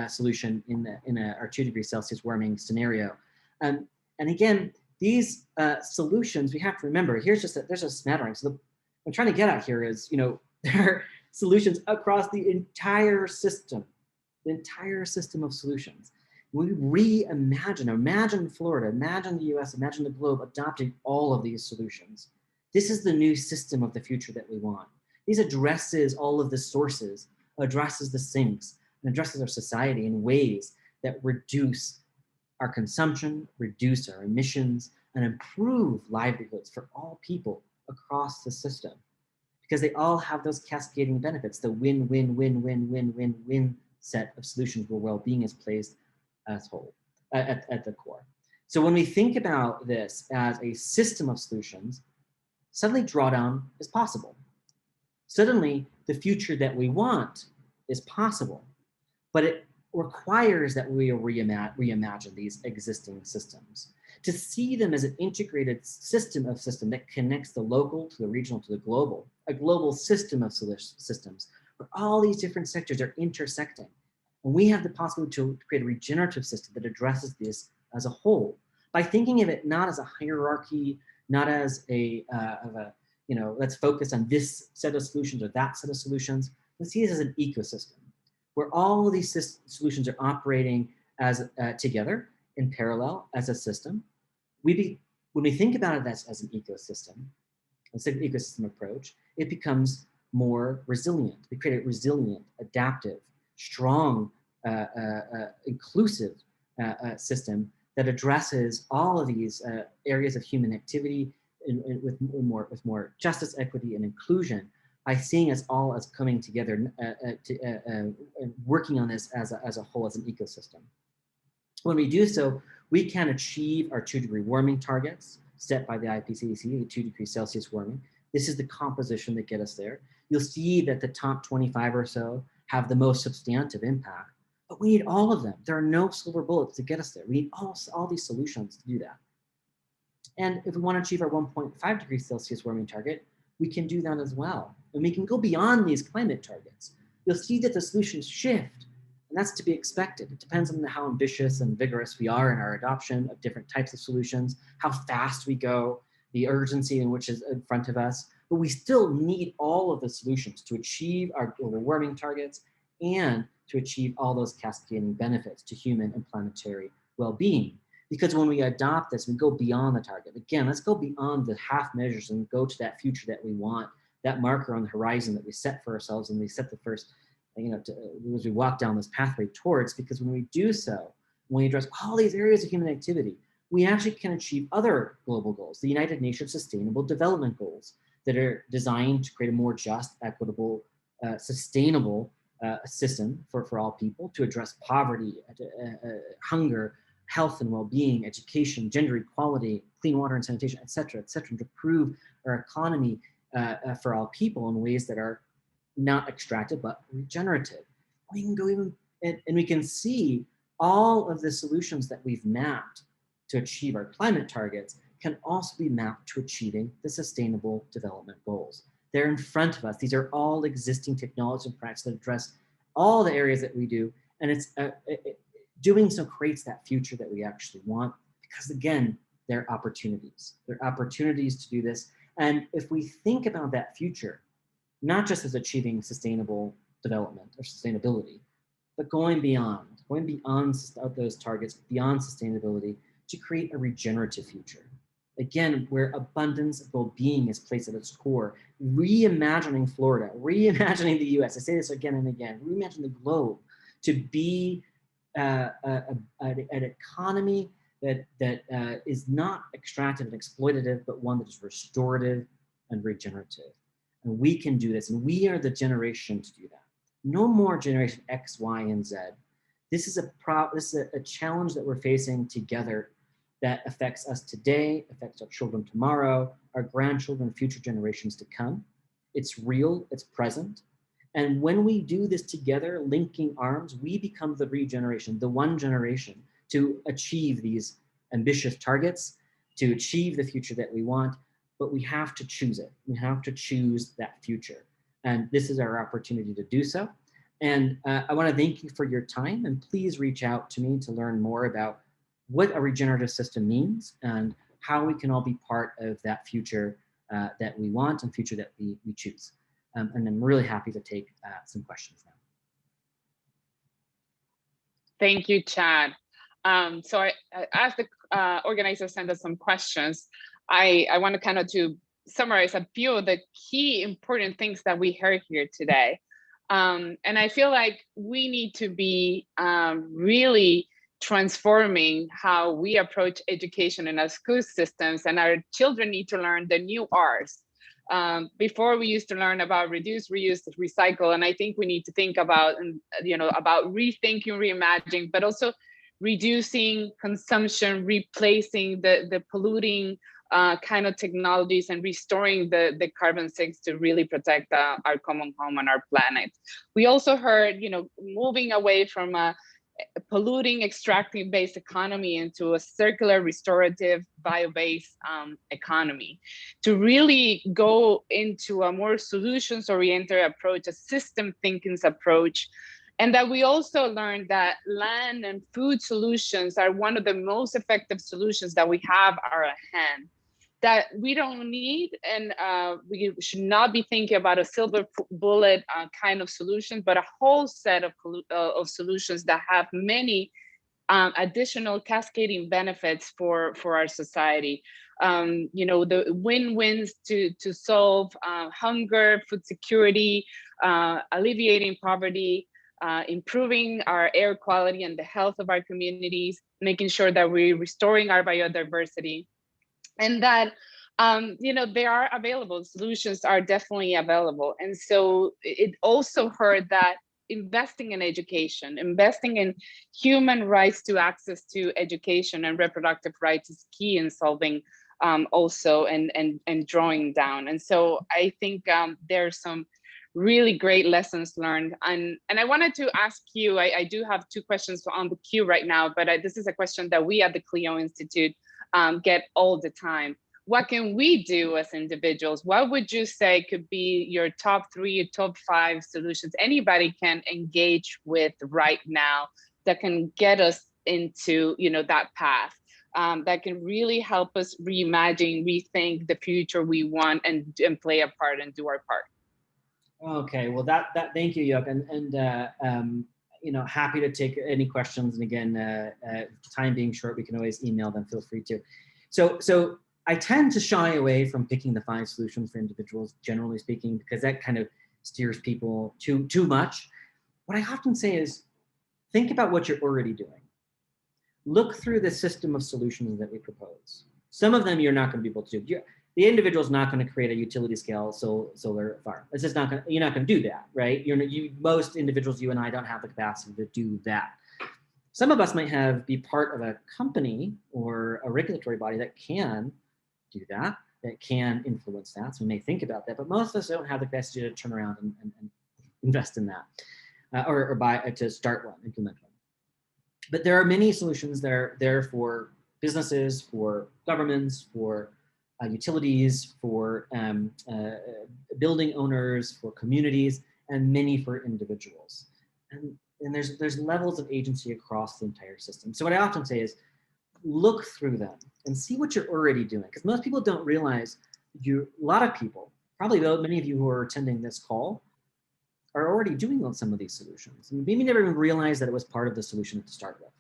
solution in our 2 degrees Celsius warming scenario. And again, these solutions, we have to remember, there's a smattering. So what I'm trying to get at here is, there are solutions across the entire system of solutions. When we imagine Florida, imagine the US, imagine the globe adopting all of these solutions. This is the new system of the future that we want. These addresses all of the sources, addresses the sinks, and addresses our society in ways that reduce our consumption, reduce our emissions, and improve livelihoods for all people across the system. Because they all have those cascading benefits, the win-win-win-win-win-win-win set of solutions where well-being is placed as whole, at the core. So when we think about this as a system of solutions, suddenly drawdown is possible. Suddenly, the future that we want is possible, but it requires that we reimagine these existing systems, to see them as an integrated system that connects the local to the regional to the global, a global system of systems where all these different sectors are intersecting. And we have the possibility to create a regenerative system that addresses this as a whole, by thinking of it not as a hierarchy, not as let's focus on this set of solutions or that set of solutions. Let's see this as an ecosystem, where all of these solutions are operating as together in parallel as a system. When we think about it as an ecosystem, instead of ecosystem approach, it becomes more resilient. We create a resilient, adaptive, strong, inclusive system that addresses all of these areas of human activity with more justice, equity, and inclusion, by seeing us all as coming together and working on this as a whole, as an ecosystem. When we do so, we can achieve our 2-degree warming targets set by the IPCC, 2 degrees Celsius warming. This is the composition that get us there. You'll see that the top 25 or so have the most substantive impact, but we need all of them. There are no silver bullets to get us there. We need all these solutions to do that. And if we want to achieve our 1.5 degrees Celsius warming target, we can do that as well. And we can go beyond these climate targets. You'll see that the solutions shift. And that's to be expected. It depends on how ambitious and vigorous we are in our adoption of different types of solutions, how fast we go, the urgency in which is in front of us. But we still need all of the solutions to achieve our global warming targets and to achieve all those cascading benefits to human and planetary well-being. Because when we adopt this, we go beyond the target. Again, let's go beyond the half measures and go to that future that we want, that marker on the horizon that we set for ourselves, and we set the first, as we walk down this pathway towards, because when we do so, when we address all these areas of human activity, we actually can achieve other global goals, the United Nations Sustainable Development Goals, that are designed to create a more just, equitable, sustainable system for all people, to address poverty, hunger, health and well-being, education, gender equality, clean water and sanitation, et cetera, and to improve our economy for all people in ways that are not extractive, but regenerative. We can go even, and we can see all of the solutions that we've mapped to achieve our climate targets can also be mapped to achieving the Sustainable Development Goals. They're in front of us. These are all existing technologies and practices that address all the areas that we do, and it's doing so creates that future that we actually want, because again, they're opportunities. They're opportunities to do this. And if we think about that future, not just as achieving sustainable development or sustainability, but going beyond those targets, beyond sustainability, to create a regenerative future. Again, where abundance of well-being is placed at its core, reimagining Florida, reimagining the US, I say this again and again, reimagining the globe to be an economy that is not extractive and exploitative, but one that is restorative and regenerative. And we can do this, and we are the generation to do that. No more generation X, Y, and Z. This is a challenge that we're facing together that affects us today, affects our children tomorrow, our grandchildren, future generations to come. It's real, it's present. And when we do this together, linking arms, we become the regeneration, the one generation to achieve these ambitious targets, to achieve the future that we want, but we have to choose it. We have to choose that future. And this is our opportunity to do so. And I want to thank you for your time, and please reach out to me to learn more about what a regenerative system means and how we can all be part of that future that we want and future that we choose. And I'm really happy to take some questions now. Thank you, Chad. So as the organizers send us some questions, I want to kind of to summarize a few of the key important things that we heard here today. And I feel like we need to be really transforming how we approach education in our school systems, and our children need to learn the new R's. Before we used to learn about reduce, reuse, recycle, and I think we need to think about, about rethinking, reimagining, but also reducing consumption, replacing the polluting kind of technologies, and restoring the carbon sinks to really protect our common home and our planet. We also heard, moving away from a polluting, extracting-based economy into a circular, restorative, bio-based economy, to really go into a more solutions-oriented approach, a system thinking approach. And that we also learned that land and food solutions are one of the most effective solutions that we have at our hand, that we don't need, and we should not be thinking about a silver bullet kind of solution, but a whole set of solutions that have many additional cascading benefits for our society. The win-wins to solve hunger, food security, alleviating poverty, improving our air quality and the health of our communities, making sure that we're restoring our biodiversity. And that, they are available, solutions are definitely available. And so it also heard that investing in education, investing in human rights to access to education and reproductive rights is key in solving also and drawing down. And so I think there's some really great lessons learned. And I wanted to ask you, I do have two questions on the queue right now, but this is a question that we at the CLEO Institute get all the time. what can we do as individuals? What would you say could be your top 3, top 5 solutions anybody can engage with right now that can get us into, you know, that path, that can really help us reimagine, rethink the future we want, and play a part and do our part? Okay, well, thank you, Yoke, and you know, happy to take any questions. And again, time being short, we can always email them. Feel free to. So I tend to shy away from picking the 5 solutions for individuals, generally speaking, because that kind of steers people too much. What I often say is, think about what you're already doing. Look through the system of solutions that we propose. Some of them you're not going to be able to do. The individual is not going to create a utility scale solar farm. It's just not going. You're not going to do that, right? Most individuals, you and I, don't have the capacity to do that. Some of us might be part of a company or a regulatory body that can do that, that can influence that. So we may think about that, but most of us don't have the capacity to turn around and invest in that, or buy to start one, implement one. But there are many solutions that are there for businesses, for governments, for utilities, for building owners, for communities, and many for individuals. And there's levels of agency across the entire system. So what I often say is, look through them and see what you're already doing, because most people don't realize a lot of people, probably many of you who are attending this call, are already doing some of these solutions. And maybe never even realized that it was part of the solution to start with.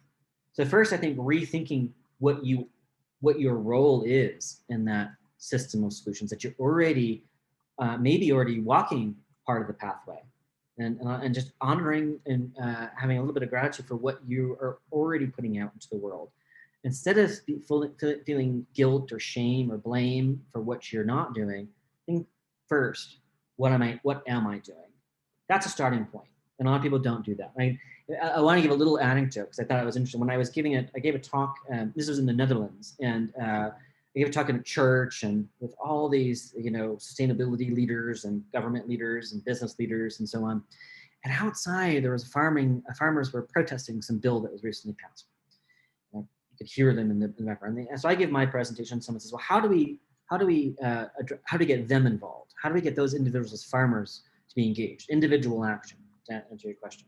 So first, I think rethinking what your role is in that system of solutions, that you're already maybe already walking part of the pathway, and just honoring and having a little bit of gratitude for what you are already putting out into the world. Instead of feeling guilt or shame or blame for what you're not doing, think first, what am I doing? That's a starting point. And a lot of people don't do that. I want to give a little anecdote because I thought it was interesting. When I was I gave a talk, this was in the Netherlands, and I gave a talk in a church and with all these, sustainability leaders and government leaders and business leaders and so on. And outside there was farmers were protesting some bill that was recently passed. You could hear them in the background. And so I give my presentation. Someone says, well, how do we get them involved? How do we get those individuals as farmers to be engaged? Individual action, to answer your question.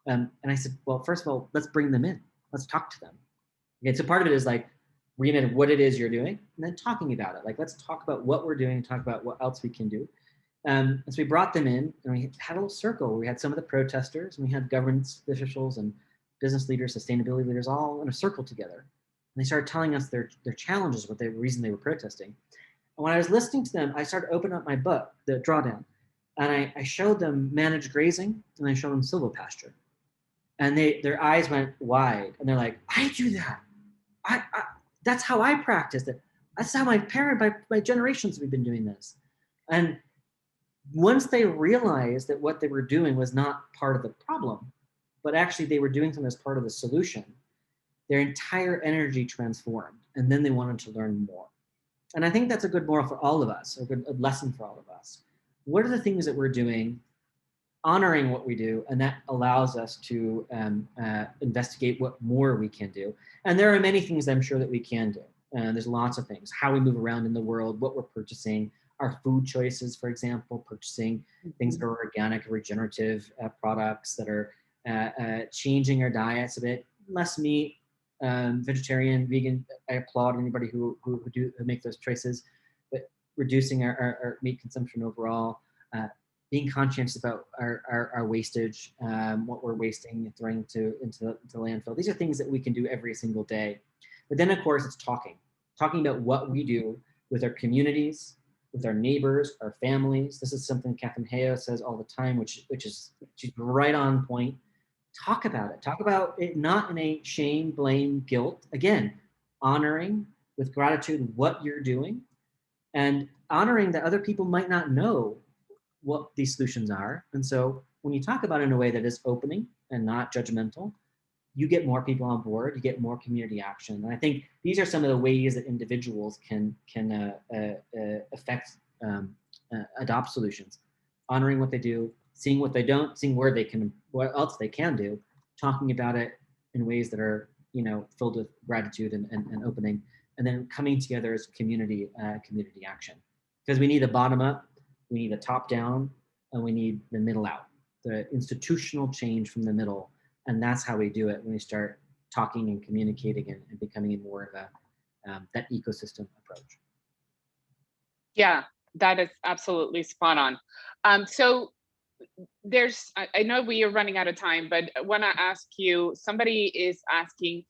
And I said, well, first of all, let's bring them in. Let's talk to them. Okay, so part of it is like reading what it is you're doing and then talking about it. Like, let's talk about what we're doing and talk about what else we can do. And so we brought them in and we had a little circle where we had some of the protesters and we had governance officials and business leaders, sustainability leaders, all in a circle together. And they started telling us their challenges, the reason they were protesting. And when I was listening to them, I started opening up my book, the Drawdown, and I showed them managed grazing and I showed them silvopasture. And their eyes went wide and they're like, I do that. That's how I practiced it. That's how my generations we've been doing this. And once they realized that what they were doing was not part of the problem, but actually they were doing something as part of the solution, their entire energy transformed. And then they wanted to learn more. And I think that's a good moral for all of us, a good lesson for all of us. What are the things that we're doing, honoring what we do, and that allows us to investigate what more we can do. And there are many things I'm sure that we can do. There's lots of things, how we move around in the world, what we're purchasing, our food choices, for example, purchasing things that are organic, regenerative products that are changing our diets a bit, less meat, vegetarian, vegan. I applaud anybody who make those choices, but reducing our meat consumption overall, being conscious about our wastage, what we're wasting and throwing into the landfill. These are things that we can do every single day. But then, of course, it's talking about what we do with our communities, with our neighbors, our families. This is something Catherine Heo says all the time, which is she's right on point. Talk about it. Talk about it not in a shame, blame, guilt. Again, honoring with gratitude what you're doing, and honoring that other people might not know what these solutions are. And so when you talk about it in a way that is opening and not judgmental, you get more people on board, you get more community action. And I think these are some of the ways that individuals can adopt solutions, honoring what they do, seeing what they don't, seeing what else they can do, talking about it in ways that are, filled with gratitude and opening, and then coming together as community action. Because we need a bottom up, we need a top down, and we need the middle out, the institutional change from the middle. And that's how we do it when we start talking and communicating and becoming more of a that ecosystem approach. Yeah, that is absolutely spot on. So I know we are running out of time, but I want to ask you, somebody is asking,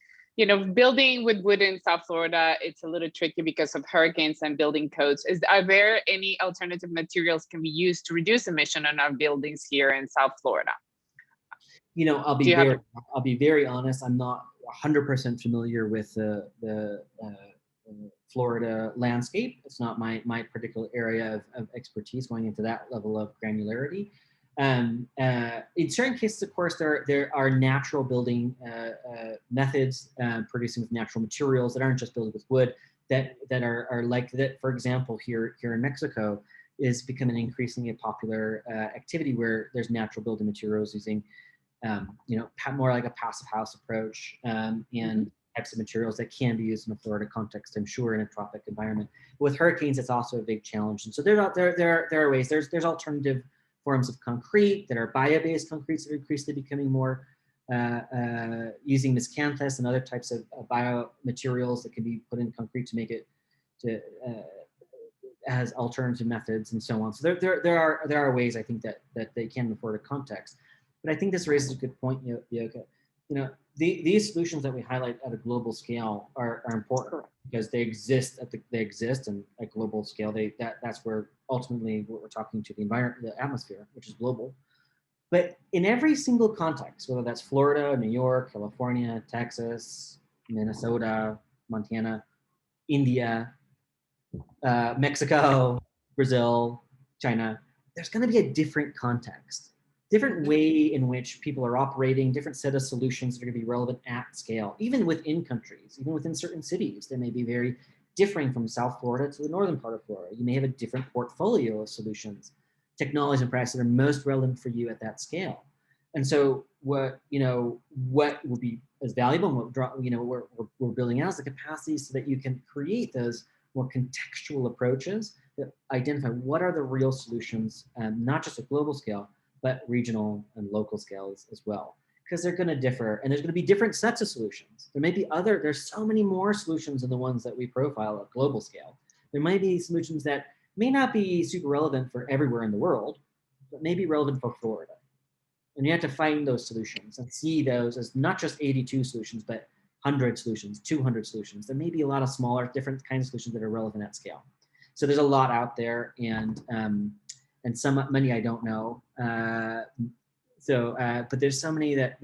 building with wood in South Florida, it's a little tricky because of hurricanes and building codes. Are there any alternative materials can be used to reduce emission on our buildings here in South Florida? I'll be very honest. I'm not 100% familiar with the Florida landscape. It's not my particular area of expertise going into that level of granularity. In certain cases, of course, there are natural building methods producing with natural materials that aren't just built with wood that are like that. For example, here in Mexico is becoming an increasingly popular activity where there's natural building materials using more like a passive house approach and types of materials that can be used in a Florida context, I'm sure, in a tropic environment. But with hurricanes, it's also a big challenge. And so there are ways. There's alternative forms of concrete that are bio-based concretes that are increasingly becoming more using miscanthus and other types of biomaterials that can be put in concrete to make it as alternative methods and so on. So there are ways, I think, that they can afford a context. But I think this raises a good point, Yoka. These solutions that we highlight at a global scale are important because they exist and at global scale. That's where ultimately what we're talking to the environment, the atmosphere, which is global. But in every single context, whether that's Florida, New York, California, Texas, Minnesota, Montana, India, Mexico, Brazil, China, there's going to be a different context. Different way in which people are operating, different set of solutions that are going to be relevant at scale, even within countries, even within certain cities. They may be very differing from South Florida to the northern part of Florida. You may have a different portfolio of solutions, technologies and practices that are most relevant for you at that scale. And so what will be as valuable and what we're building out is the capacity so that you can create those more contextual approaches that identify what are the real solutions, not just at global scale, but regional and local scales as well, because they're going to differ and there's going to be different sets of solutions. There may be there's so many more solutions than the ones that we profile at global scale. There might be solutions that may not be super relevant for everywhere in the world, but may be relevant for Florida. And you have to find those solutions and see those as not just 82 solutions, but 100 solutions, 200 solutions. There may be a lot of smaller, different kinds of solutions that are relevant at scale. So there's a lot out there, and many I don't know. But there's so many that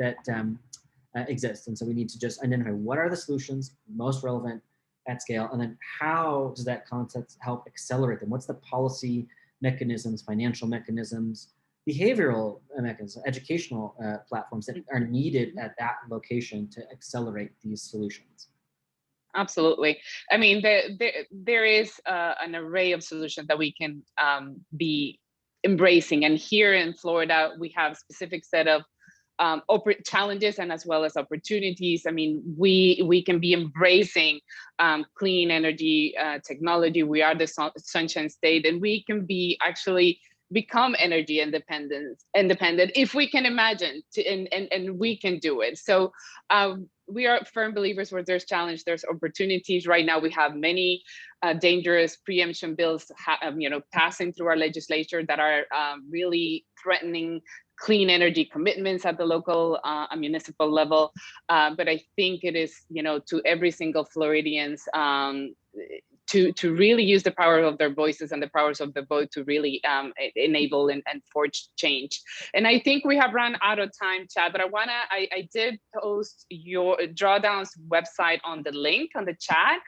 exist. And so we need to just identify what are the solutions most relevant at scale, and then how does that concept help accelerate them? What's the policy mechanisms, financial mechanisms, behavioral mechanisms, educational platforms that are needed at that location to accelerate these solutions? Absolutely. I mean, there is an array of solutions that we can be embracing. And here in Florida, we have a specific set of challenges and as well as opportunities. I mean, we can be embracing clean energy technology. We are the sunshine state, and we can be actually become energy independent if we can imagine and we can do it. So we are firm believers where there's challenge, there's opportunities. Right now we have many dangerous preemption bills passing through our legislature that are really threatening clean energy commitments at the local municipal level. But I think it is, to every single Floridians to really use the power of their voices and the powers of the vote to really enable and forge change. And I think we have run out of time, Chad, but I did post your Drawdown's website on the link on the chat.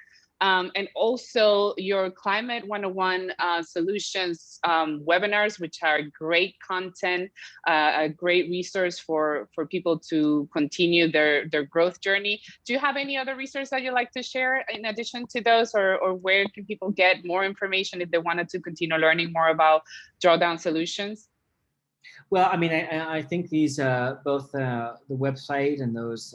And also your Climate 101 Solutions webinars, which are great content, a great resource for people to continue their growth journey. Do you have any other resources that you'd like to share in addition to those, or where can people get more information if they wanted to continue learning more about Drawdown Solutions? Well, I mean, I think these both the website and those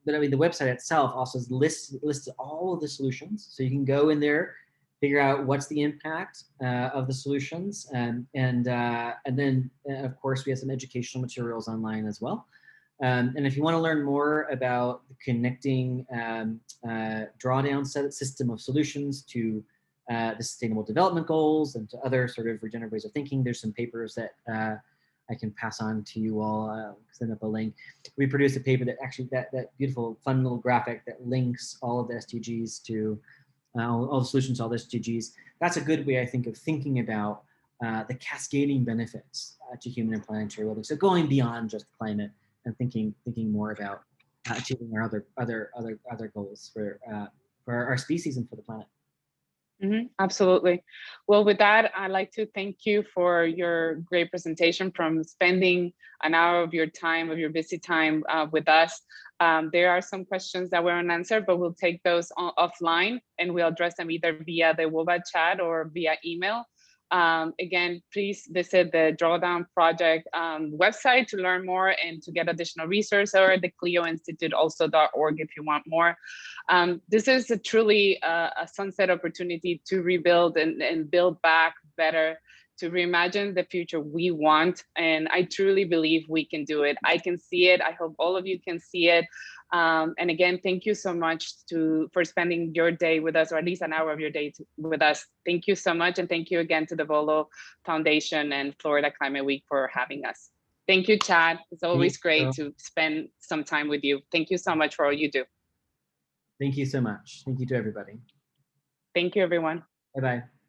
I mean, the website itself also lists all of the solutions. So you can go in there, figure out what's the impact of the solutions. And then, of course, we have some educational materials online as well. And if you want to learn more about connecting drawdown system of solutions to the Sustainable Development Goals and to other sort of regenerative ways of thinking, there's some papers that I can pass on to you all, send up a link. We produced a paper that actually, that beautiful, fun little graphic that links all of the SDGs to all the solutions to all the SDGs. That's a good way, I think, of thinking about the cascading benefits to human and planetary well-being. So going beyond just climate and thinking more about achieving our other goals for our species and for the planet. Absolutely. Well, with that, I'd like to thank you for your great presentation, from spending an hour of your time, of your busy time with us. There are some questions that were unanswered, but we'll take those offline and we'll address them either via the WOBA chat or via email. Again, please visit the Drawdown project website to learn more and to get additional resources, or the CLEO Institute also.org if you want more. This is truly a sunset opportunity to rebuild and build back better, to reimagine the future we want. And I truly believe we can do it. I can see it. I hope all of you can see it. And again, thank you so much for spending your day with us, or at least an hour of your day with us. Thank you so much. And thank you again to the Volo Foundation and Florida Climate Week for having us. Thank you, Chad. It's always great to spend some time with you. Thank you so much for all you do. Thank you so much. Thank you to everybody. Thank you, everyone. Bye-bye.